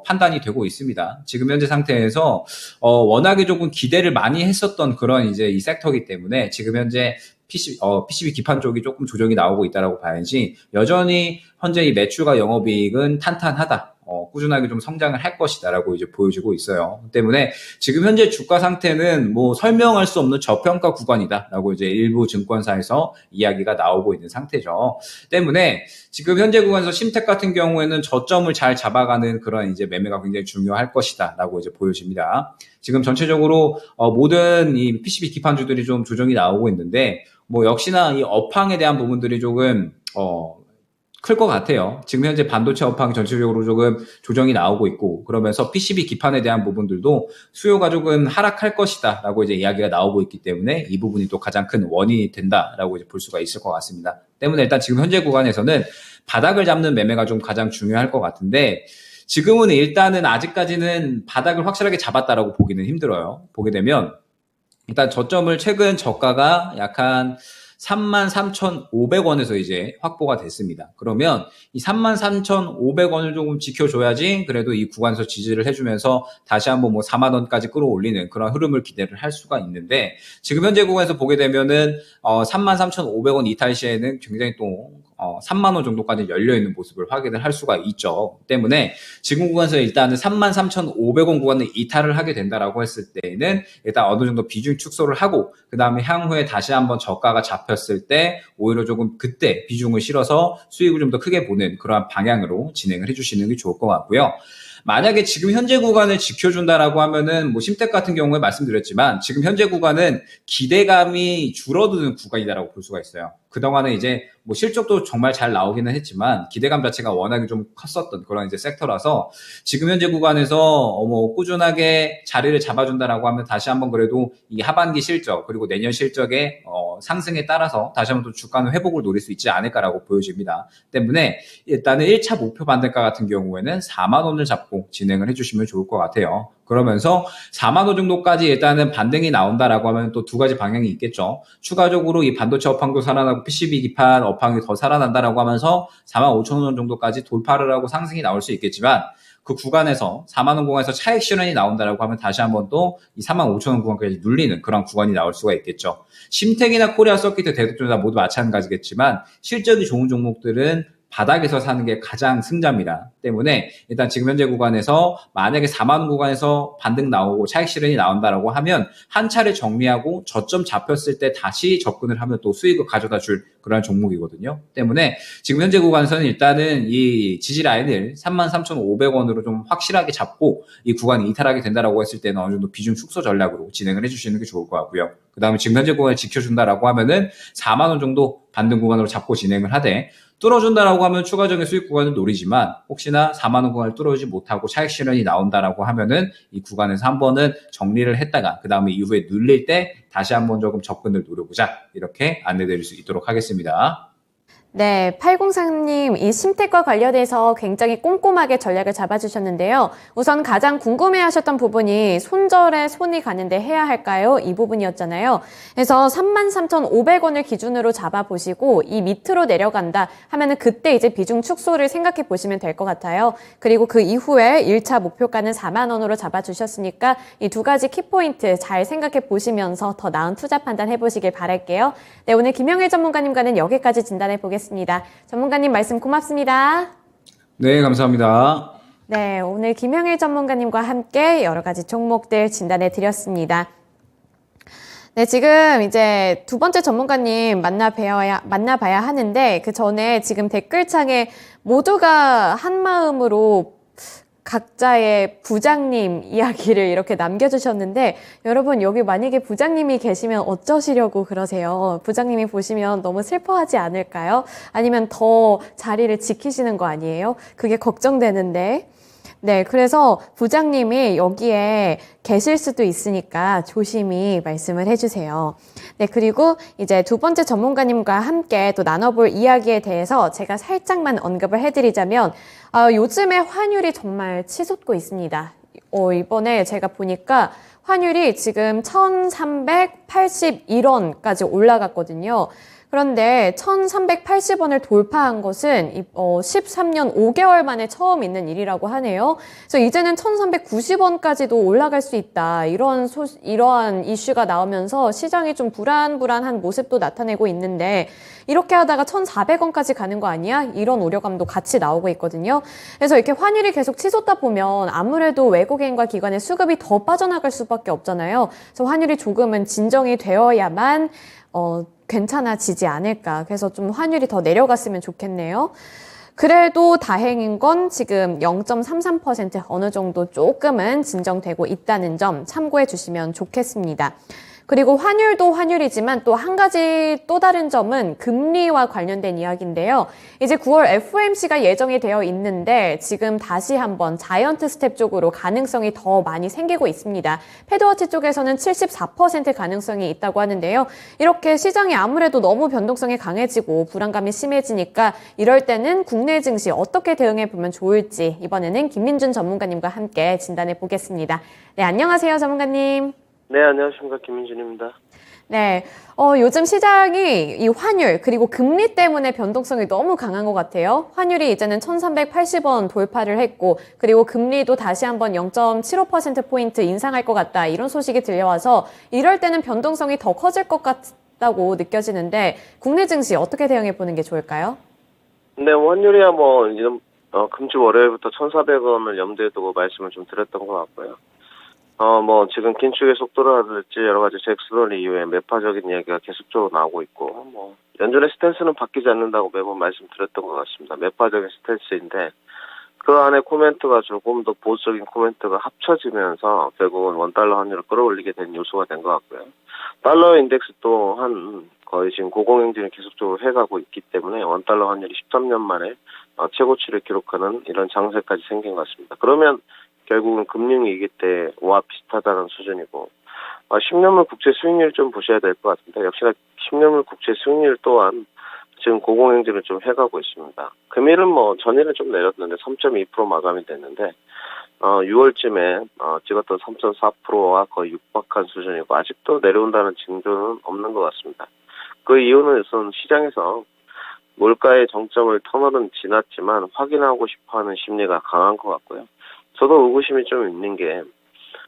판단이 되고 있습니다. 지금 현재 상태에서 워낙에 조금 기대를 많이 했었던 그런 이제 이 섹터이기 때문에 지금 현재 PCB 기판 쪽이 조금 조정이 나오고 있다라고 봐야지 여전히 현재 이 매출과 영업이익은 탄탄하다. 꾸준하게 좀 성장을 할 것이다라고 이제 보여지고 있어요. 때문에 지금 현재 주가 상태는 뭐 설명할 수 없는 저평가 구간이다라고 이제 일부 증권사에서 이야기가 나오고 있는 상태죠. 때문에 지금 현재 구간에서 심택 같은 경우에는 저점을 잘 잡아가는 그런 이제 매매가 굉장히 중요할 것이다라고 이제 보여집니다. 지금 전체적으로 모든 이 PCB 기판주들이 좀 조정이 나오고 있는데 뭐 역시나 이 업황에 대한 부분들이 조금 클 것 같아요. 지금 현재 반도체 업황 전체적으로 조금 조정이 나오고 있고 그러면서 PCB 기판에 대한 부분들도 수요가 조금 하락할 것이다 라고 이제 이야기가 나오고 있기 때문에 이 부분이 또 가장 큰 원인이 된다라고 이제 볼 수가 있을 것 같습니다. 때문에 일단 지금 현재 구간에서는 바닥을 잡는 매매가 좀 가장 중요할 것 같은데 지금은 일단은 아직까지는 바닥을 확실하게 잡았다라고 보기는 힘들어요. 보게 되면 일단 저점을 최근 저가가 약간 33,500원에서 이제 확보가 됐습니다. 그러면 이 33,500원을 조금 지켜줘야지 그래도 이 구간에서 지지를 해주면서 다시 한번 뭐 4만 원까지 끌어올리는 그런 흐름을 기대를 할 수가 있는데 지금 현재 구간에서 보게 되면은 33,500원 이탈 시에는 굉장히 또 3만 원 정도까지 열려있는 모습을 확인을 할 수가 있죠. 때문에 지금 구간에서 일단은 33,500원 구간을 이탈을 하게 된다라고 했을 때에는 일단 어느 정도 비중 축소를 하고 그 다음에 향후에 다시 한번 저가가 잡혔을 때 오히려 조금 그때 비중을 실어서 수익을 좀 더 크게 보는 그러한 방향으로 진행을 해주시는 게 좋을 것 같고요. 만약에 지금 현재 구간을 지켜준다라고 하면은 뭐 심택 같은 경우에 말씀드렸지만 지금 현재 구간은 기대감이 줄어드는 구간이다라고 볼 수가 있어요. 그동안은 이제 뭐 실적도 정말 잘 나오기는 했지만 기대감 자체가 워낙에 좀 컸었던 그런 이제 섹터라서 지금 현재 구간에서 뭐 꾸준하게 자리를 잡아준다라고 하면 다시 한번 그래도 이 하반기 실적 그리고 내년 실적의 상승에 따라서 다시 한번 또 주가는 회복을 노릴 수 있지 않을까라고 보여집니다. 때문에 일단은 1차 목표 반등가 같은 경우에는 4만 원을 잡고 진행을 해주시면 좋을 것 같아요. 그러면서 4만 원 정도까지 일단은 반등이 나온다라고 하면 또 두 가지 방향이 있겠죠. 추가적으로 이 반도체 업황도 살아나고 PCB 기판 업황이 더 살아난다라고 하면서 4만 5천 원 정도까지 돌파를 하고 상승이 나올 수 있겠지만 그 구간에서 4만 원 구간에서 차익 실현이 나온다라고 하면 다시 한번 또 이 4만 5천 원 구간까지 눌리는 그런 구간이 나올 수가 있겠죠. 심택이나 코리아 서킷, 대덕전자 모두 마찬가지겠지만 실적이 좋은 종목들은 바닥에서 사는 게 가장 승자입니다. 때문에 일단 지금 현재 구간에서 만약에 4만 원 구간에서 반등 나오고 차익 실현이 나온다라고 하면 한 차례 정리하고 저점 잡혔을 때 다시 접근을 하면 또 수익을 가져다 줄 그런 종목이거든요. 때문에 지금 현재 구간에서는 일단은 이 지지 라인을 33,500원으로 좀 확실하게 잡고 이 구간이 이탈하게 된다라고 했을 때는 어느 정도 비중 축소 전략으로 진행을 해주시는 게 좋을 것 같고요. 그 다음에 지금 현재 구간을 지켜준다라고 하면은 4만 원 정도 반등 구간으로 잡고 진행을 하되 뚫어준다라고 하면 추가적인 수익 구간을 노리지만 혹시나 4만 원 구간을 뚫어주지 못하고 차익 실현이 나온다라고 하면은 이 구간에서 한 번은 정리를 했다가 그 다음에 이후에 눌릴 때 다시 한번 조금 접근을 노려보자 이렇게 안내드릴 수 있도록 하겠습니다. 네, 803님, 이 심택과 관련해서 굉장히 꼼꼼하게 전략을 잡아주셨는데요. 우선 가장 궁금해하셨던 부분이 손절에 손이 가는데 해야 할까요? 이 부분이었잖아요. 그래서 33,500원을 기준으로 잡아보시고 이 밑으로 내려간다 하면은 그때 이제 비중 축소를 생각해 보시면 될 것 같아요. 그리고 그 이후에 1차 목표가는 4만 원으로 잡아주셨으니까 이 두 가지 키포인트 잘 생각해 보시면서 더 나은 투자 판단 해보시길 바랄게요. 네, 오늘 김영일 전문가님과는 여기까지 진단해 보겠습니다. 전문가님 말씀 고맙습니다. 네, 감사합니다. 네, 오늘 김영일 전문가님과 함께 여러 가지 종목들 진단해 드렸습니다. 네, 지금 이제 두 번째 전문가님 만나봐야 하는데 그 전에 지금 댓글창에 모두가 한 마음으로 각자의 부장님 이야기를 이렇게 남겨주셨는데 여러분 여기 만약에 부장님이 계시면 어쩌시려고 그러세요? 부장님이 보시면 너무 슬퍼하지 않을까요? 아니면 더 자리를 지키시는 거 아니에요? 그게 걱정되는데 네, 그래서 부장님이 여기에 계실 수도 있으니까 조심히 말씀을 해주세요. 네, 그리고 이제 두 번째 전문가님과 함께 또 나눠볼 이야기에 대해서 제가 살짝만 언급을 해드리자면, 요즘에 환율이 정말 치솟고 있습니다. 이번에 제가 보니까 환율이 지금 1381원까지 올라갔거든요. 그런데 1380원을 돌파한 것은 13년 5개월 만에 처음 있는 일이라고 하네요. 그래서 이제는 1390원까지도 올라갈 수 있다. 이러한 이슈가 나오면서 시장이 좀 불안한 모습도 나타내고 있는데, 이렇게 하다가 1400원까지 가는 거 아니야? 이런 우려감도 같이 나오고 있거든요. 그래서 이렇게 환율이 계속 치솟다 보면 아무래도 외국인과 기관의 수급이 더 빠져나갈 수밖에 없잖아요. 그래서 환율이 조금은 진정이 되어야만 괜찮아지지 않을까. 그래서 좀 환율이 더 내려갔으면 좋겠네요. 그래도 다행인 건 지금 0.33% 어느 정도 조금은 진정되고 있다는 점 참고해 주시면 좋겠습니다. 그리고 환율도 환율이지만 또 한 가지 또 다른 점은 금리와 관련된 이야기인데요. 이제 9월 FOMC가 예정이 되어 있는데 지금 다시 한번 자이언트 스텝 쪽으로 가능성이 더 많이 생기고 있습니다. 패드워치 쪽에서는 74% 가능성이 있다고 하는데요. 이렇게 시장이 아무래도 너무 변동성이 강해지고 불안감이 심해지니까 이럴 때는 국내 증시 어떻게 대응해 보면 좋을지 이번에는 김민준 전문가님과 함께 진단해 보겠습니다. 네, 안녕하세요, 전문가님. 네, 안녕하십니까. 김민준입니다. 네, 요즘 시장이 이 환율 그리고 금리 때문에 변동성이 너무 강한 것 같아요. 환율이 이제는 1380원 돌파를 했고, 그리고 금리도 다시 한번 0.75%포인트 인상할 것 같다, 이런 소식이 들려와서 이럴 때는 변동성이 더 커질 것 같다고 느껴지는데, 국내 증시 어떻게 대응해 보는 게 좋을까요? 네, 환율이야 금주 월요일부터 1,400원을 염두에 두고 말씀을 좀 드렸던 것 같고요. 지금 긴축의 속도라든지 여러 가지 잭스론 이후에 매파적인 이야기가 계속적으로 나오고 있고, 연준의 스탠스는 바뀌지 않는다고 매번 말씀드렸던 것 같습니다. 매파적인 스탠스인데, 그 안에 코멘트가 조금 더 보수적인 코멘트가 합쳐지면서 결국은 원달러 환율을 끌어올리게 된 요소가 된 것 같고요. 달러 인덱스 또한 거의 지금 고공행진을 계속적으로 해가고 있기 때문에 원달러 환율이 13년 만에 최고치를 기록하는 이런 장세까지 생긴 것 같습니다. 그러면 결국은 금융 위기 때와 비슷하다는 수준이고, 10년물 국채 수익률 좀 보셔야 될 것 같은데, 역시나 10년물 국채 수익률 또한 지금 고공행진을 좀 해가고 있습니다. 금일은 전일은 좀 내렸는데 3.2% 마감이 됐는데, 6월쯤에 찍었던 3.4%와 거의 육박한 수준이고, 아직도 내려온다는 징조는 없는 것 같습니다. 그 이유는 우선 시장에서 물가의 정점을 터널은 지났지만 확인하고 싶어하는 심리가 강한 것 같고요. 저도 의구심이 좀 있는 게,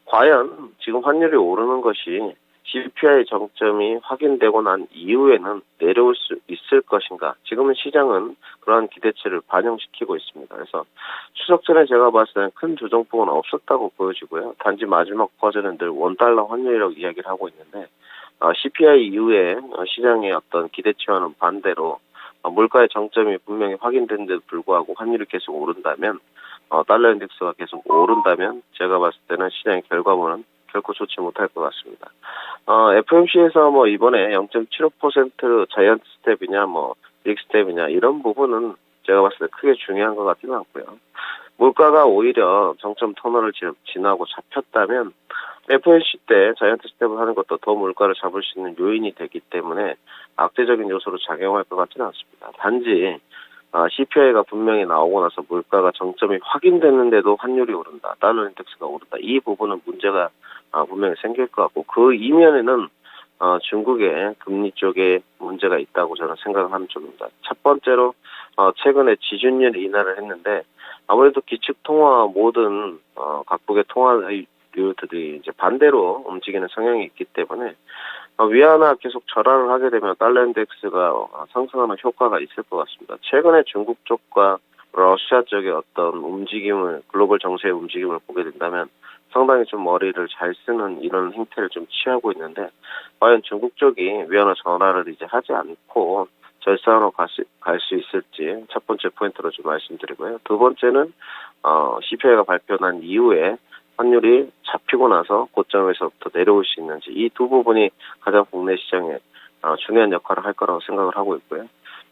과연 지금 환율이 오르는 것이 CPI 정점이 확인되고 난 이후에는 내려올 수 있을 것인가. 지금은 시장은 그러한 기대치를 반영시키고 있습니다. 그래서 추석 전에 제가 봤을 때는 큰 조정폭은 없었다고 보여지고요. 단지 마지막 버전은 늘 원달러 환율이라고 이야기를 하고 있는데, CPI 이후에 시장의 어떤 기대치와는 반대로 물가의 정점이 분명히 확인된 데도 불구하고 환율이 계속 오른다면, 달러 인덱스가 계속 오른다면 제가 봤을 때는 시장의 결과물은 결코 좋지 못할 것 같습니다. FOMC에서 이번에 0.75% 자이언트 스텝이냐, 빅 스텝이냐, 이런 부분은 제가 봤을 때 크게 중요한 것 같지는 않고요. 물가가 오히려 정점 터널을 지나고 잡혔다면 FOMC 때 자이언트 스텝을 하는 것도 더 물가를 잡을 수 있는 요인이 되기 때문에 악재적인 요소로 작용할 것 같지는 않습니다. 단지 CPI가 분명히 나오고 나서 물가가 정점이 확인됐는데도 환율이 오른다, 달러 인덱스가 오른다, 이 부분은 문제가 분명히 생길 것 같고, 그 이면에는 중국의 금리 쪽에 문제가 있다고 저는 생각을 하는 쪽입니다. 첫 번째로 최근에 지준율 인하를 했는데, 아무래도 기축통화 모든 각국의 통화율들이 이제 반대로 움직이는 성향이 있기 때문에 위안화 계속 절하를 하게 되면 달러 인덱스가 상승하는 효과가 있을 것 같습니다. 최근에 중국 쪽과 러시아 쪽의 어떤 움직임을, 글로벌 정세의 움직임을 보게 된다면 상당히 좀 머리를 잘 쓰는 이런 행태를 좀 취하고 있는데, 과연 중국 쪽이 위안화 절하를 이제 하지 않고 절상으로 갈 수 있을지 첫 번째 포인트로 좀 말씀드리고요. 두 번째는 CPI가 발표난 이후에 환율이 잡히고 나서 고점에서부터 내려올 수 있는지, 이 두 부분이 가장 국내 시장에 중요한 역할을 할 거라고 생각을 하고 있고요.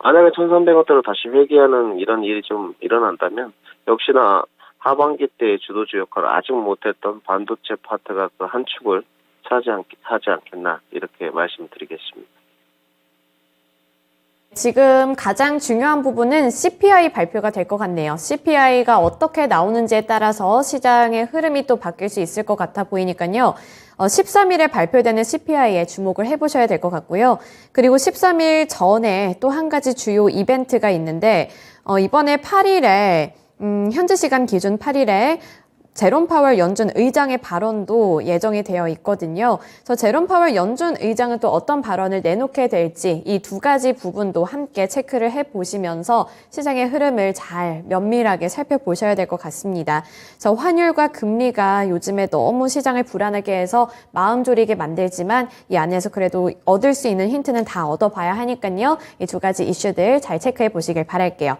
만약에 1,300원대로 다시 회귀하는 이런 일이 좀 일어난다면 역시나 하반기 때의 주도주 역할을 아직 못했던 반도체 파트가 그 한 축을 하지 않겠나 이렇게 말씀드리겠습니다. 지금 가장 중요한 부분은 CPI 발표가 될 것 같네요. CPI가 어떻게 나오는지에 따라서 시장의 흐름이 또 바뀔 수 있을 것 같아 보이니까요. 13일에 발표되는 CPI에 주목을 해보셔야 될 것 같고요. 그리고 13일 전에 또 한 가지 주요 이벤트가 있는데 이번에 8일에 현지 시간 기준 8일에 제롬 파월 연준 의장의 발언도 예정이 되어 있거든요. 그래서 제롬 파월 연준 의장은 또 어떤 발언을 내놓게 될지 이 두 가지 부분도 함께 체크를 해보시면서 시장의 흐름을 잘 면밀하게 살펴보셔야 될 것 같습니다. 그래서 환율과 금리가 요즘에 너무 시장을 불안하게 해서 마음 졸이게 만들지만 이 안에서 그래도 얻을 수 있는 힌트는 다 얻어봐야 하니까요. 이 두 가지 이슈들 잘 체크해 보시길 바랄게요.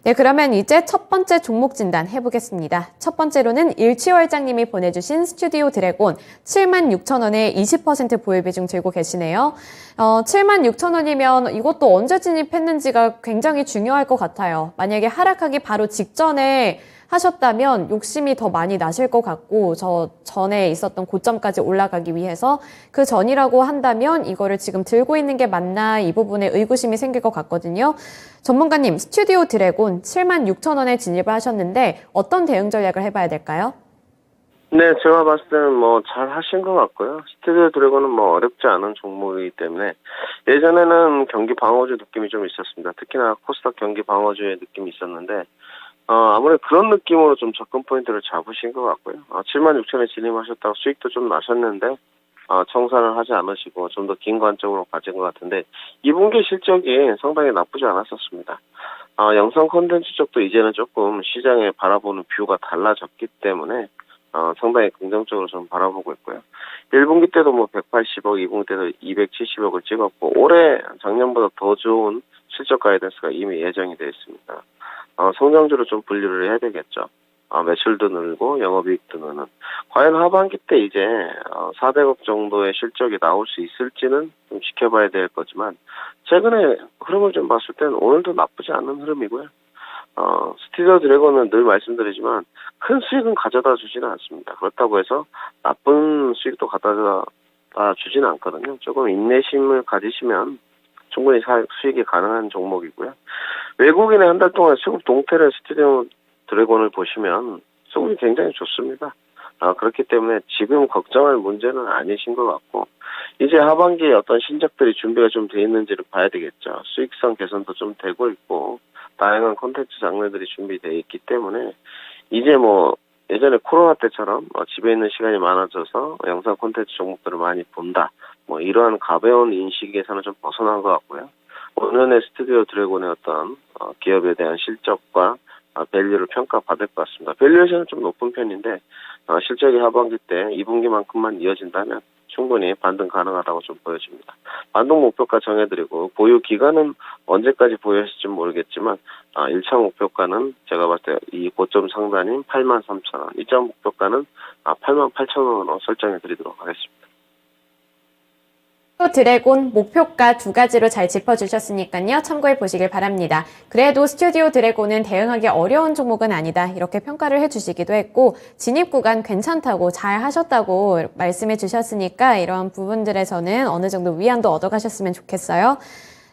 네, 그러면 이제 첫 번째 종목 진단 해보겠습니다. 첫 번째로는 일치월장님이 보내주신 스튜디오 드래곤 76,000원에 20% 보유 비중 들고 계시네요. 76,000원이면 이것도 언제 진입했는지가 굉장히 중요할 것 같아요. 만약에 하락하기 바로 직전에 하셨다면 욕심이 더 많이 나실 것 같고 저 전에 있었던 고점까지 올라가기 위해서 그 전이라고 한다면 이거를 지금 들고 있는 게 맞나 이 부분에 의구심이 생길 것 같거든요. 전문가님, 스튜디오 드래곤 76,000원에 진입을 하셨는데 어떤 대응 전략을 해봐야 될까요? 네, 제가 봤을 때는 잘 하신 것 같고요. 스튜디오 드래곤은 어렵지 않은 종목이기 때문에 예전에는 경기 방어주 느낌이 좀 있었습니다. 특히나 코스닥 경기 방어주의 느낌이 있었는데 아무래도 그런 느낌으로 좀 접근 포인트를 잡으신 것 같고요. 76,000원에 진입하셨다고 수익도 좀 나셨는데 청산을 하지 않으시고 좀 더 긴 관점으로 가진 것 같은데 2분기 실적이 상당히 나쁘지 않았었습니다. 영상 콘텐츠 쪽도 이제는 조금 시장에 바라보는 뷰가 달라졌기 때문에 상당히 긍정적으로 좀 바라보고 있고요. 1분기 때도 180억, 2분기 때도 270억을 찍었고 올해 작년보다 더 좋은 실적 가이던스가 이미 예정이 되어 있습니다. 성장주로 좀 분류를 해야 되겠죠. 매출도 늘고 영업이익도 느는. 과연 하반기 때 이제 400억 정도의 실적이 나올 수 있을지는 좀 지켜봐야 될 거지만 최근에 흐름을 좀 봤을 때는 오늘도 나쁘지 않은 흐름이고요. 스튜디오 드래곤은 늘 말씀드리지만 큰 수익은 가져다 주지는 않습니다. 그렇다고 해서 나쁜 수익도 가져다 주지는 않거든요. 조금 인내심을 가지시면 충분히 수익이 가능한 종목이고요. 외국인의 한 달 동안 수급 동태를 스튜디오 드래곤을 보시면 수급이 굉장히 좋습니다. 그렇기 때문에 지금 걱정할 문제는 아니신 것 같고 이제 하반기에 어떤 신작들이 준비가 좀 돼 있는지를 봐야 되겠죠. 수익성 개선도 좀 되고 있고 다양한 콘텐츠 장르들이 준비되어 있기 때문에 이제 예전에 코로나 때처럼 집에 있는 시간이 많아져서 영상 콘텐츠 종목들을 많이 본다. 이러한 가벼운 인식에서는 좀 벗어난 것 같고요. 오늘의 스튜디오 드래곤의 어떤 기업에 대한 실적과 밸류를 평가받을 것 같습니다. 밸류에이션은 좀 높은 편인데 실적이 하반기 때 2분기만큼만 이어진다면 충분히 반등 가능하다고 좀 보여집니다. 반등 목표가 정해드리고 보유 기간은 언제까지 보유하실지 모르겠지만 1차 목표가는 제가 봤을 때 이 고점 상단인 83,000원, 2차 목표가는 88,000원으로 설정해드리도록 하겠습니다. 드래곤 목표가 두 가지로 잘 짚어주셨으니까요. 참고해 보시길 바랍니다. 그래도 스튜디오 드래곤은 대응하기 어려운 종목은 아니다. 이렇게 평가를 해주시기도 했고 진입 구간 괜찮다고 잘 하셨다고 말씀해 주셨으니까 이런 부분들에서는 어느 정도 위안도 얻어가셨으면 좋겠어요.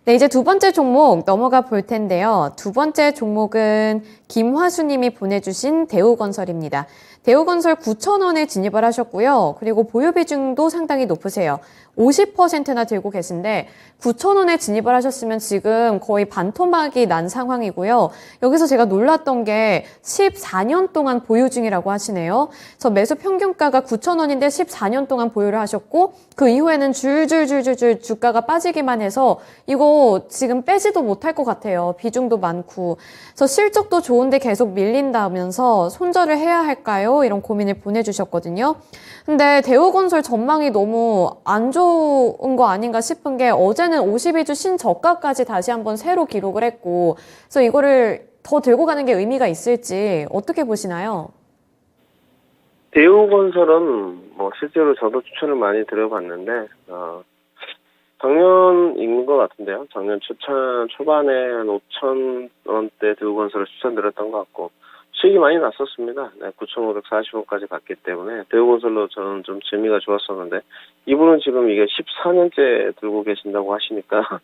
네, 이제 두 번째 종목 넘어가 볼 텐데요. 두 번째 종목은 김화수님이 보내주신 대우건설입니다. 대우건설 9,000원에 진입을 하셨고요. 그리고 보유 비중도 상당히 높으세요. 50%나 들고 계신데 9,000원에 진입을 하셨으면 지금 거의 반토막이 난 상황이고요. 여기서 제가 놀랐던 게 14년 동안 보유 중이라고 하시네요. 그래서 매수 평균가가 9,000원인데 14년 동안 보유를 하셨고 그 이후에는 줄줄줄줄 주가가 빠지기만 해서 이거 지금 빼지도 못할 것 같아요. 비중도 많고. 그래서 실적도 좋은데 계속 밀린다면서 손절을 해야 할까요? 이런 고민을 보내주셨거든요. 근데 대우건설 전망이 너무 안 좋은 거 아닌가 싶은 게 어제는 52주 신저가까지 다시 한번 새로 기록을 했고 그래서 이거를 더 들고 가는 게 의미가 있을지 어떻게 보시나요? 대우건설은 실제로 저도 추천을 많이 드려봤는데 작년인 것 같은데요. 작년 초반에 한 5,000원대 대우건설을 추천드렸던 것 같고 수익이 많이 났었습니다. 네, 9,540원까지 갔기 때문에 대우건설로 저는 좀 재미가 좋았었는데 이분은 지금 이게 14년째 들고 계신다고 하시니까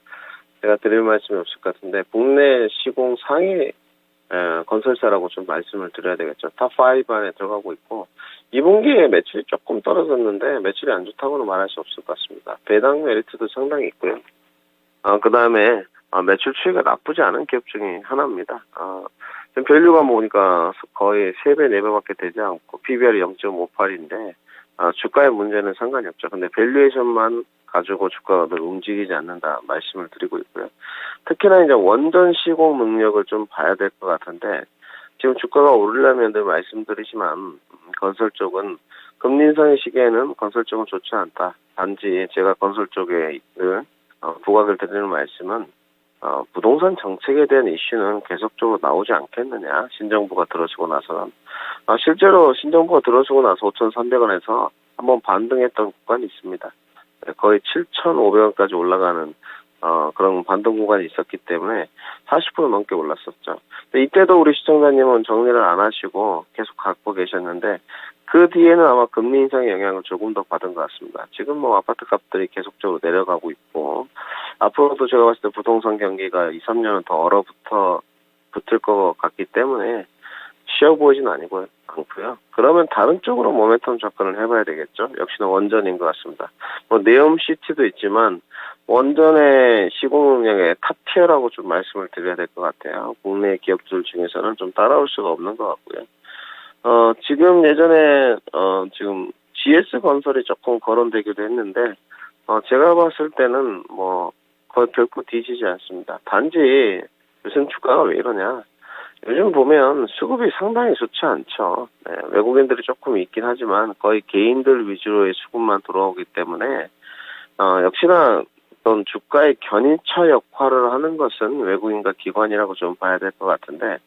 제가 드릴 말씀이 없을 것 같은데 국내 시공 상위 건설사라고 좀 말씀을 드려야 되겠죠. 탑5 안에 들어가고 있고 2분기에 매출이 조금 떨어졌는데 매출이 안 좋다고는 말할 수 없을 것 같습니다. 배당 메리트도 상당히 있고요. 그 다음에 매출 추이가 나쁘지 않은 기업 중에 하나입니다. 지금 밸류가 보니까 거의 3배, 4배밖에 되지 않고 PBR이 0.58인데 주가의 문제는 상관이 없죠. 근데 밸류에이션만 가지고 주가가 늘 움직이지 않는다 말씀을 드리고 있고요. 특히나 이제 원전 시공 능력을 좀 봐야 될 것 같은데 지금 주가가 오르려면 늘 말씀드리지만 건설 쪽은 금리 인상의 시기에는 건설 쪽은 좋지 않다. 단지 제가 건설 쪽에 늘 부각을 드리는 말씀은 부동산 정책에 대한 이슈는 계속적으로 나오지 않겠느냐. 신정부가 들어서고 나서는. 실제로 신정부가 들어서고 나서 5,300원에서 한번 반등했던 구간이 있습니다. 거의 7,500원까지 올라가는 그런 반등 구간이 있었기 때문에 40% 넘게 올랐었죠. 근데 이때도 우리 시청자님은 정리를 안 하시고 계속 갖고 계셨는데 그 뒤에는 아마 금리 인상의 영향을 조금 더 받은 것 같습니다. 지금 뭐 아파트 값들이 계속적으로 내려가고 있고 앞으로도 제가 봤을 때 부동산 경기가 2, 3년은 더 붙을 것 같기 때문에 쉬어 보이진 않고요. 그러면 다른 쪽으로 모멘텀 접근을 해봐야 되겠죠. 역시나 원전인 것 같습니다. 뭐 네옴시티도 있지만 원전의 시공 능력의 탑티어라고 좀 말씀을 드려야 될 것 같아요. 국내 기업들 중에서는 좀 따라올 수가 없는 것 같고요. 지금 예전에 지금 GS건설이 조금 거론되기도 했는데 제가 봤을 때는 뭐 결코 뒤지지 않습니다. 단지 요즘 주가가 왜 이러냐. 요즘 보면 수급이 상당히 좋지 않죠. 네, 외국인들이 조금 있긴 하지만 거의 개인들 위주로의 수급만 들어오기 때문에 역시나 어떤 주가의 견인처 역할을 하는 것은 외국인과 기관이라고 좀 봐야 될 것 같은데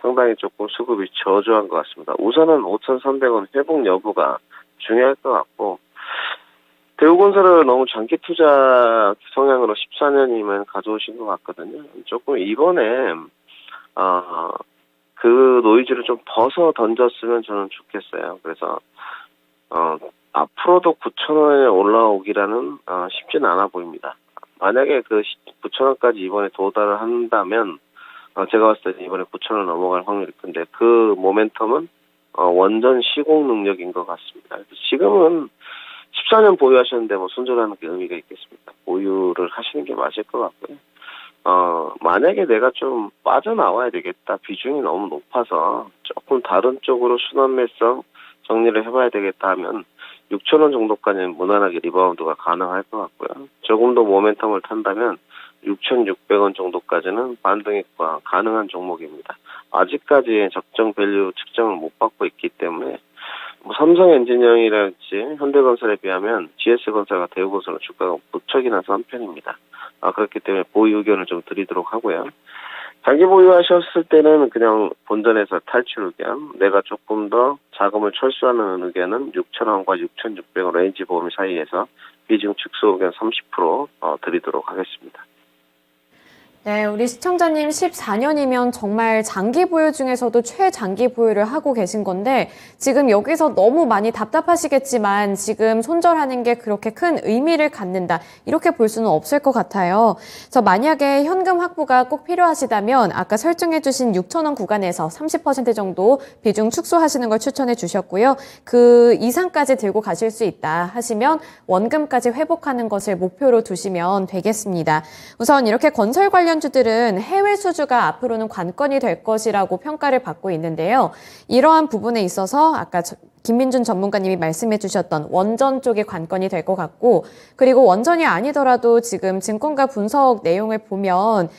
상당히 조금 수급이 저조한 것 같습니다. 우선은 5,300원 회복 여부가 중요할 것 같고 대우건설을 너무 장기 투자 성향으로 14년이면 가져오신 것 같거든요. 조금 이번에 그 노이즈를 좀 벗어 던졌으면 저는 좋겠어요. 그래서 앞으로도 9,000원에 올라오기라는 쉽지는 않아 보입니다. 만약에 그 9,000원까지 이번에 도달을 한다면 제가 봤을 때 이번에 9,000원 넘어갈 확률이 큰데 그 모멘텀은 원전 시공 능력인 것 같습니다. 지금은 14년 보유하셨는데 뭐 손절하는 게 의미가 있겠습니까? 보유를 하시는 게 맞을 것 같고요. 만약에 내가 좀 빠져나와야 되겠다. 비중이 너무 높아서 조금 다른 쪽으로 순환매성 정리를 해봐야 되겠다 하면 6,000원 정도까지는 무난하게 리바운드가 가능할 것 같고요. 조금 더 모멘텀을 탄다면 6,600원 정도까지는 반등이 가능한 종목입니다. 아직까지 적정 밸류 측정을 못 받고 있기 때문에 뭐 삼성 엔지니어링이랄지 현대건설에 비하면 GS건설과 대우건설은 주가가 무척이나 싼 편입니다. 그렇기 때문에 보유 의견을 좀 드리도록 하고요. 장기 보유하셨을 때는 그냥 본전에서 탈출 의견, 내가 조금 더 자금을 철수하는 의견은 6,000원과 6,600원 레인지 보험 사이에서 비중 축소 의견 30% 드리도록 하겠습니다. 네, 우리 시청자님 14년이면 정말 장기 보유 중에서도 최장기 보유를 하고 계신 건데 지금 여기서 너무 많이 답답하시겠지만 지금 손절하는 게 그렇게 큰 의미를 갖는다 이렇게 볼 수는 없을 것 같아요. 그래서 만약에 현금 확보가 꼭 필요하시다면 아까 설정해 주신 6,000원 구간에서 30% 정도 비중 축소하시는 걸 추천해 주셨고요. 그 이상까지 들고 가실 수 있다 하시면 원금까지 회복하는 것을 목표로 두시면 되겠습니다. 우선 이렇게 건설 관련 주들은 해외 수주가 앞으로는 관건이 될 것이라고 평가를 받고 있는데요. 이러한 부분에 있어서 아까 김민준 전문가님이 말씀해 주셨던 원전 쪽이 관건이 될 것 같고 그리고 원전이 아니더라도 지금 증권가 분석 내용을 보면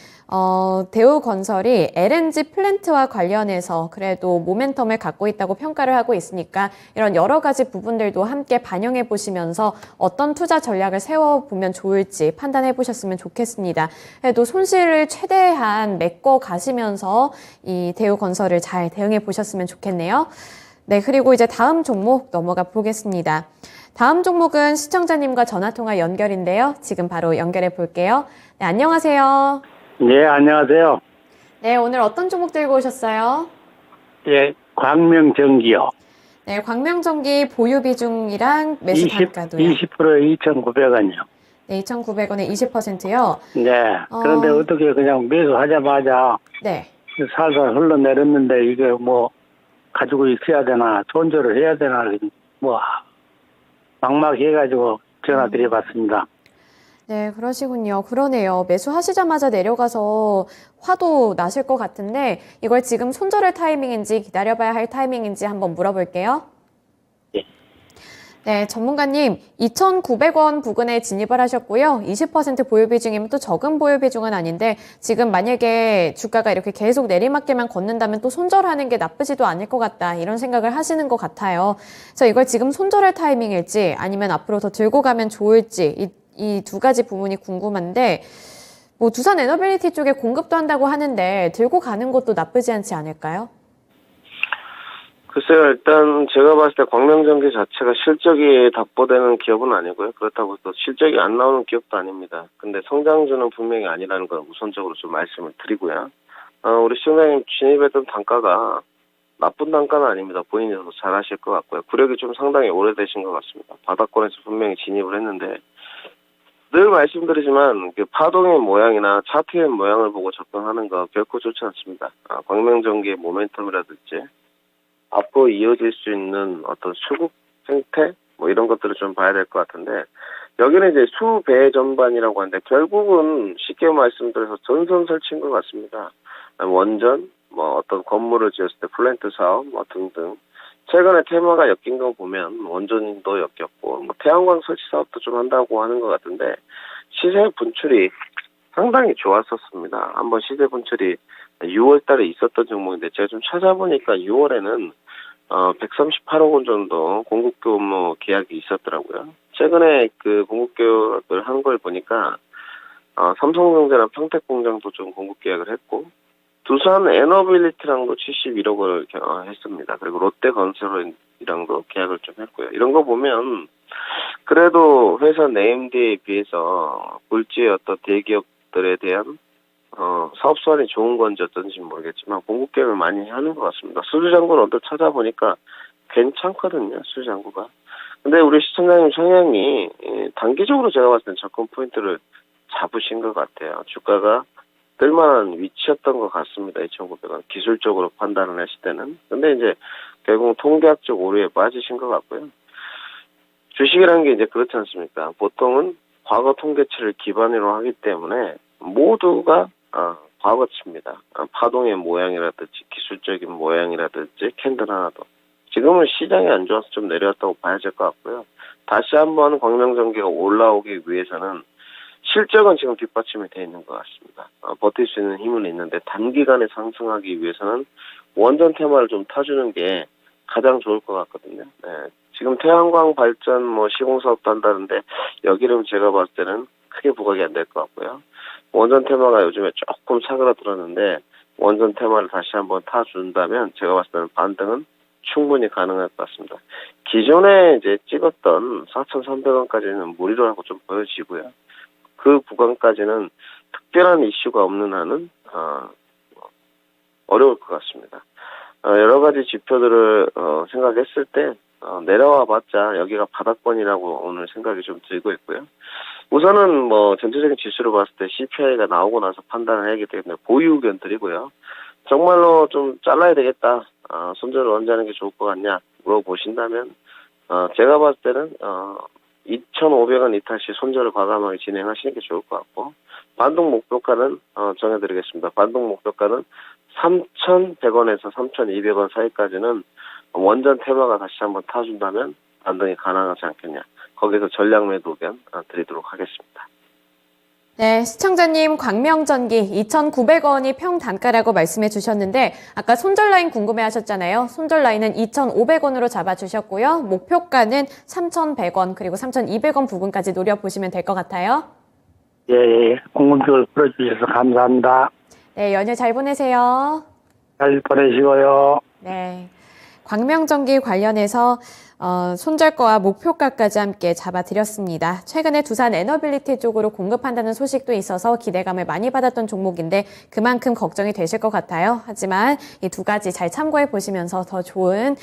대우건설이 LNG 플랜트와 관련해서 그래도 모멘텀을 갖고 있다고 평가를 하고 있으니까 이런 여러 가지 부분들도 함께 반영해 보시면서 어떤 투자 전략을 세워보면 좋을지 판단해 보셨으면 좋겠습니다. 그래도 손실을 최대한 메꿔 가시면서 이 대우건설을 잘 대응해 보셨으면 좋겠네요. 네, 그리고 이제 다음 종목 넘어가 보겠습니다. 다음 종목은 시청자님과 전화통화 연결인데요. 지금 바로 연결해 볼게요. 네, 안녕하세요. 네, 안녕하세요. 네, 오늘 어떤 종목 들고 오셨어요? 예, 광명전기요. 네, 광명전기 보유 비중이랑 매수 단가도요. 20%에 2,900원이요. 네, 2,900원에 20%요. 네. 그런데 어떻게 그냥 매수하자마자 네. 살살 흘러내렸는데 이게 뭐 가지고 있어야 되나 손절을 해야 되나 뭐 막막해가지고 전화 드려봤습니다. 네, 그러시군요. 그러네요. 매수하시자마자 내려가서 화도 나실 것 같은데 이걸 지금 손절할 타이밍인지 기다려봐야 할 타이밍인지 한번 물어볼게요. 예. 네, 전문가님 2,900원 부근에 진입을 하셨고요. 20% 보유 비중이면 또 적은 보유 비중은 아닌데 지금 만약에 주가가 이렇게 계속 내리막길만 걷는다면 또 손절하는 게 나쁘지도 않을 것 같다. 이런 생각을 하시는 것 같아요. 그래서 이걸 지금 손절할 타이밍일지 아니면 앞으로 더 들고 가면 좋을지 이 두 가지 부분이 궁금한데 뭐 두산 에너빌리티 쪽에 공급도 한다고 하는데 들고 가는 것도 나쁘지 않지 않을까요? 글쎄요, 일단 제가 봤을 때 광명전기 자체가 실적이 답보되는 기업은 아니고요. 그렇다고 또 실적이 안 나오는 기업도 아닙니다. 근데 성장주는 분명히 아니라는 걸 우선적으로 좀 말씀을 드리고요. 우리 시청자님 진입했던 단가가 나쁜 단가는 아닙니다. 본인도 잘 아실 것 같고요. 구력이 좀 상당히 오래되신 것 같습니다. 바닥권에서 분명히 진입을 했는데 늘 말씀드리지만 파동의 모양이나 차트의 모양을 보고 접근하는 거 결코 좋지 않습니다. 광명전기의 모멘텀이라든지 앞으로 이어질 수 있는 어떤 수급 생태 뭐 이런 것들을 좀 봐야 될 것 같은데 여기는 이제 수배 전반이라고 하는데 결국은 쉽게 말씀드려서 전선 설치인 것 같습니다. 원전 뭐 어떤 건물을 지었을 때 플랜트 사업 뭐 등등 최근에 테마가 엮인 거 보면 원전도 엮였고 뭐 태양광 설치 사업도 좀 한다고 하는 것 같은데 시세 분출이 상당히 좋았었습니다. 한번 시세 분출이 6월 달에 있었던 종목인데 제가 좀 찾아보니까 6월에는 138억 원 정도 공급교 업무 계약이 있었더라고요. 최근에 그 공급계약을 한 걸 보니까 삼성전자나 평택공장도 좀 공급 계약을 했고 두산 에너빌리티랑도 71억을 했습니다. 그리고 롯데건설이랑도 계약을 좀 했고요. 이런 거 보면 그래도 회사 네임드에 비해서 굴지의 어떤 대기업들에 대한 사업 수완이 좋은 건지 어떤지 모르겠지만 공급 계획을 많이 하는 것 같습니다. 수주장구를 언뜻 찾아보니까 괜찮거든요. 수주장구가. 근데 우리 시청자님 성향이 단기적으로 제가 봤을 땐 접근 포인트를 잡으신 것 같아요. 주가가 뜰만한 위치였던 것 같습니다. 2,900원. 기술적으로 판단을 했을 때는. 근데 이제 결국 통계학적 오류에 빠지신 것 같고요. 주식이라는 게 이제 그렇지 않습니까? 보통은 과거 통계치를 기반으로 하기 때문에 모두가 과거치입니다. 파동의 모양이라든지 기술적인 모양이라든지 캔들 하나도. 지금은 시장이 안 좋아서 좀 내려왔다고 봐야 될 것 같고요. 다시 한번 광명전기가 올라오기 위해서는 실적은 지금 뒷받침이 되어 있는 것 같습니다. 버틸 수 있는 힘은 있는데 단기간에 상승하기 위해서는 원전 테마를 좀 타주는 게 가장 좋을 것 같거든요. 네. 지금 태양광 발전 시공사업도 한다는데 여기는 제가 봤을 때는 크게 부각이 안 될 것 같고요. 원전 테마가 요즘에 조금 사그라들었는데 원전 테마를 다시 한번 타준다면 제가 봤을 때는 반등은 충분히 가능할 것 같습니다. 기존에 이제 찍었던 4,300원까지는 무리라고 좀 보여지고요. 그 구간까지는 특별한 이슈가 없는 한은 어려울 것 같습니다. 여러 가지 지표들을 생각했을 때 내려와 봤자 여기가 바닥권이라고 오늘 생각이 좀 들고 있고요. 우선은 전체적인 지수로 봤을 때 CPI가 나오고 나서 판단을 해야기 때문에 보유 의견 드리고요. 정말로 좀 잘라야 되겠다. 손절을 언제 하는 게 좋을 것 같냐 물어보신다면 제가 봤을 때는 2,500원 이탈시 손절을 과감하게 진행하시는 게 좋을 것 같고 반등 목표가는 정해드리겠습니다. 반등 목표가는 3,100원에서 3,200원 사이까지는 원전 테마가 다시 한번 타준다면 반등이 가능하지 않겠냐. 거기서 전략 매도 의견 드리도록 하겠습니다. 네, 시청자님 광명전기 2,900원이 평단가라고 말씀해 주셨는데 아까 손절 라인 궁금해 하셨잖아요. 손절 라인은 2,500원으로 잡아주셨고요. 목표가는 3,100원 그리고 3,200원 부근까지 노려보시면 될 것 같아요. 예. 궁금증을 풀어주셔서 감사합니다. 네, 연휴 잘 보내세요. 잘 보내시고요. 네. 광명전기 관련해서 손절가와 목표가까지 함께 잡아드렸습니다. 최근에 두산 에너빌리티 쪽으로 공급한다는 소식도 있어서 기대감을 많이 받았던 종목인데 그만큼 걱정이 되실 것 같아요. 하지만 이 두 가지 잘 참고해 보시면서 더 좋은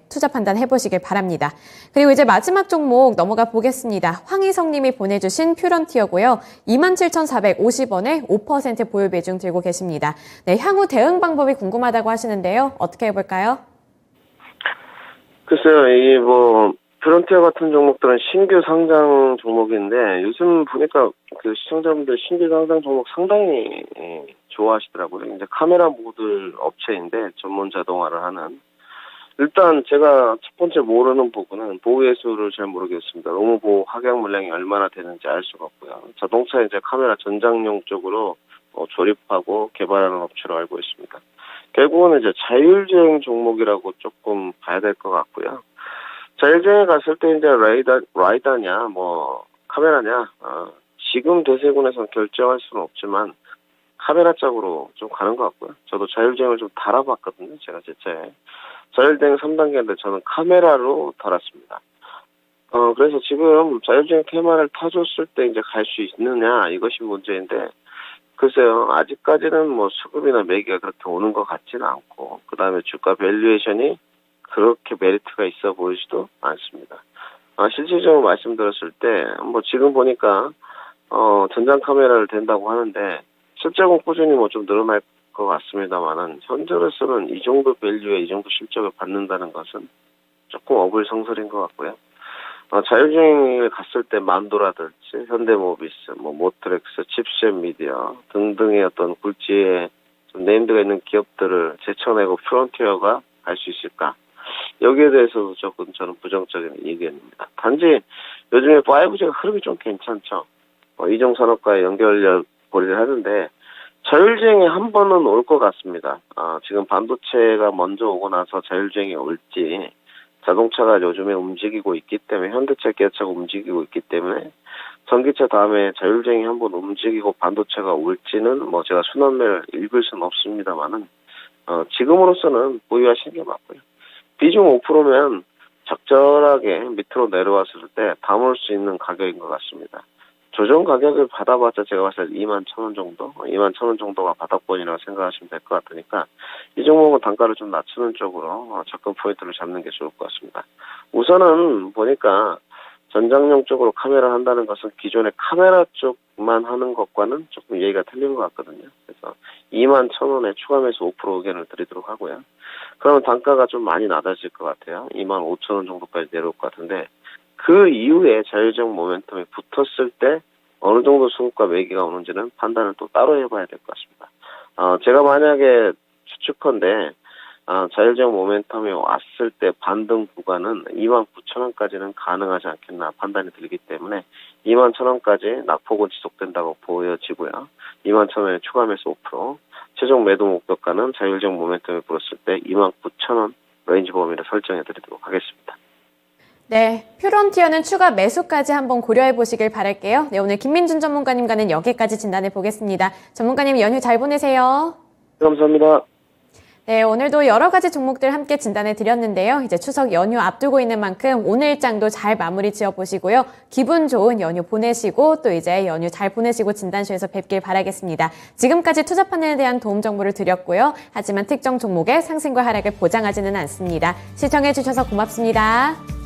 투자 판단 해보시길 바랍니다. 그리고 이제 마지막 종목 넘어가 보겠습니다. 황희성 님이 보내주신 퓨런티어고요. 27,450원에 5% 보유 비중 들고 계십니다. 네, 향후 대응 방법이 궁금하다고 하시는데요. 어떻게 해볼까요? 글쎄요, 이 프론티어 같은 종목들은 신규 상장 종목인데, 요즘 보니까 그 시청자분들 신규 상장 종목 상당히 좋아하시더라고요. 이제 카메라 모듈 업체인데, 전문 자동화를 하는. 일단 제가 첫 번째 모르는 부분은 보호의 수를 잘 모르겠습니다. 너무 보호 확약 물량이 얼마나 되는지 알 수가 없고요. 자동차 이제 카메라 전장용 쪽으로 조립하고 개발하는 업체로 알고 있습니다. 결국은 이제 자율주행 종목이라고 조금 봐야 될 것 같고요. 자율주행에 갔을 때 이제 라이다냐, 카메라냐, 지금 대세군에서는 결정할 수는 없지만 카메라 쪽으로 좀 가는 것 같고요. 저도 자율주행을 좀 달아봤거든요. 제가 제 차에. 자율주행 3단계인데 저는 카메라로 달았습니다. 그래서 지금 자율주행 테마를 타줬을 때 이제 갈 수 있느냐, 이것이 문제인데, 글쎄요, 아직까지는 수급이나 매기가 그렇게 오는 것 같지는 않고, 그 다음에 주가 밸류에이션이 그렇게 메리트가 있어 보이지도 않습니다. 실질적으로 말씀드렸을 때, 지금 보니까, 전장 카메라를 댄다고 하는데, 실적은 꾸준히 좀 늘어날 것 같습니다만은, 현재로서는 이 정도 밸류에 이 정도 실적을 받는다는 것은 조금 어불성설인 것 같고요. 자율주행을 갔을 때 만도라든지 현대모비스, 모트렉스, 칩셋 미디어 등등의 어떤 굴지에 좀 네임드가 있는 기업들을 제쳐내고 프론티어가 갈 수 있을까? 여기에 대해서도 조금 저는 부정적인 의견입니다. 단지 요즘에 5G가 흐름이 좀 괜찮죠. 이종산업과의 연결고리를 하는데 자율주행이 한 번은 올 것 같습니다. 지금 반도체가 먼저 오고 나서 자율주행이 올지 자동차가 요즘에 움직이고 있기 때문에 현대차, 기아차가 움직이고 있기 때문에 전기차 다음에 자율주행이 한번 움직이고 반도체가 올지는 제가 순환매를 읽을 수는 없습니다만은 지금으로서는 보유하시는 게 맞고요. 비중 5%면 적절하게 밑으로 내려왔을 때 담을 수 있는 가격인 것 같습니다. 조정 가격을 받아봤자 제가 봤을 때 21,000원 정도? 21,000원 정도가 바닥권이라고 생각하시면 될 것 같으니까 이 종목은 단가를 좀 낮추는 쪽으로 접근 포인트를 잡는 게 좋을 것 같습니다. 우선은 보니까 전장용 쪽으로 카메라 한다는 것은 기존의 카메라 쪽만 하는 것과는 조금 얘기가 틀린 것 같거든요. 그래서 21,000원에 추가 매수 5% 의견을 드리도록 하고요. 그러면 단가가 좀 많이 낮아질 것 같아요. 25,000원 정도까지 내려올 것 같은데 그 이후에 자율주행 모멘텀이 붙었을 때 어느 정도 수급과 매기가 오는지는 판단을 또 따로 해봐야 될 것 같습니다. 제가 만약에 추측컨대 자율주행 모멘텀이 왔을 때 반등 구간은 29,000원까지는 가능하지 않겠나 판단이 들기 때문에 21,000원까지 낙폭은 지속된다고 보여지고요. 21,000원에 추가 매수 5%, 최종 매도 목표가는 자율주행 모멘텀이 불었을 때 29,000원 레인지 범위를 설정해 드리도록 하겠습니다. 네, 퓨런티어는 추가 매수까지 한번 고려해 보시길 바랄게요. 네, 오늘 김민준 전문가님과는 여기까지 진단해 보겠습니다. 전문가님 연휴 잘 보내세요. 감사합니다. 네, 오늘도 여러 가지 종목들 함께 진단해 드렸는데요. 이제 추석 연휴 앞두고 있는 만큼 오늘 장도 잘 마무리 지어 보시고요. 기분 좋은 연휴 보내시고 또 이제 연휴 잘 보내시고 진단쇼에서 뵙길 바라겠습니다. 지금까지 투자 판단에 대한 도움 정보를 드렸고요. 하지만 특정 종목의 상승과 하락을 보장하지는 않습니다. 시청해 주셔서 고맙습니다.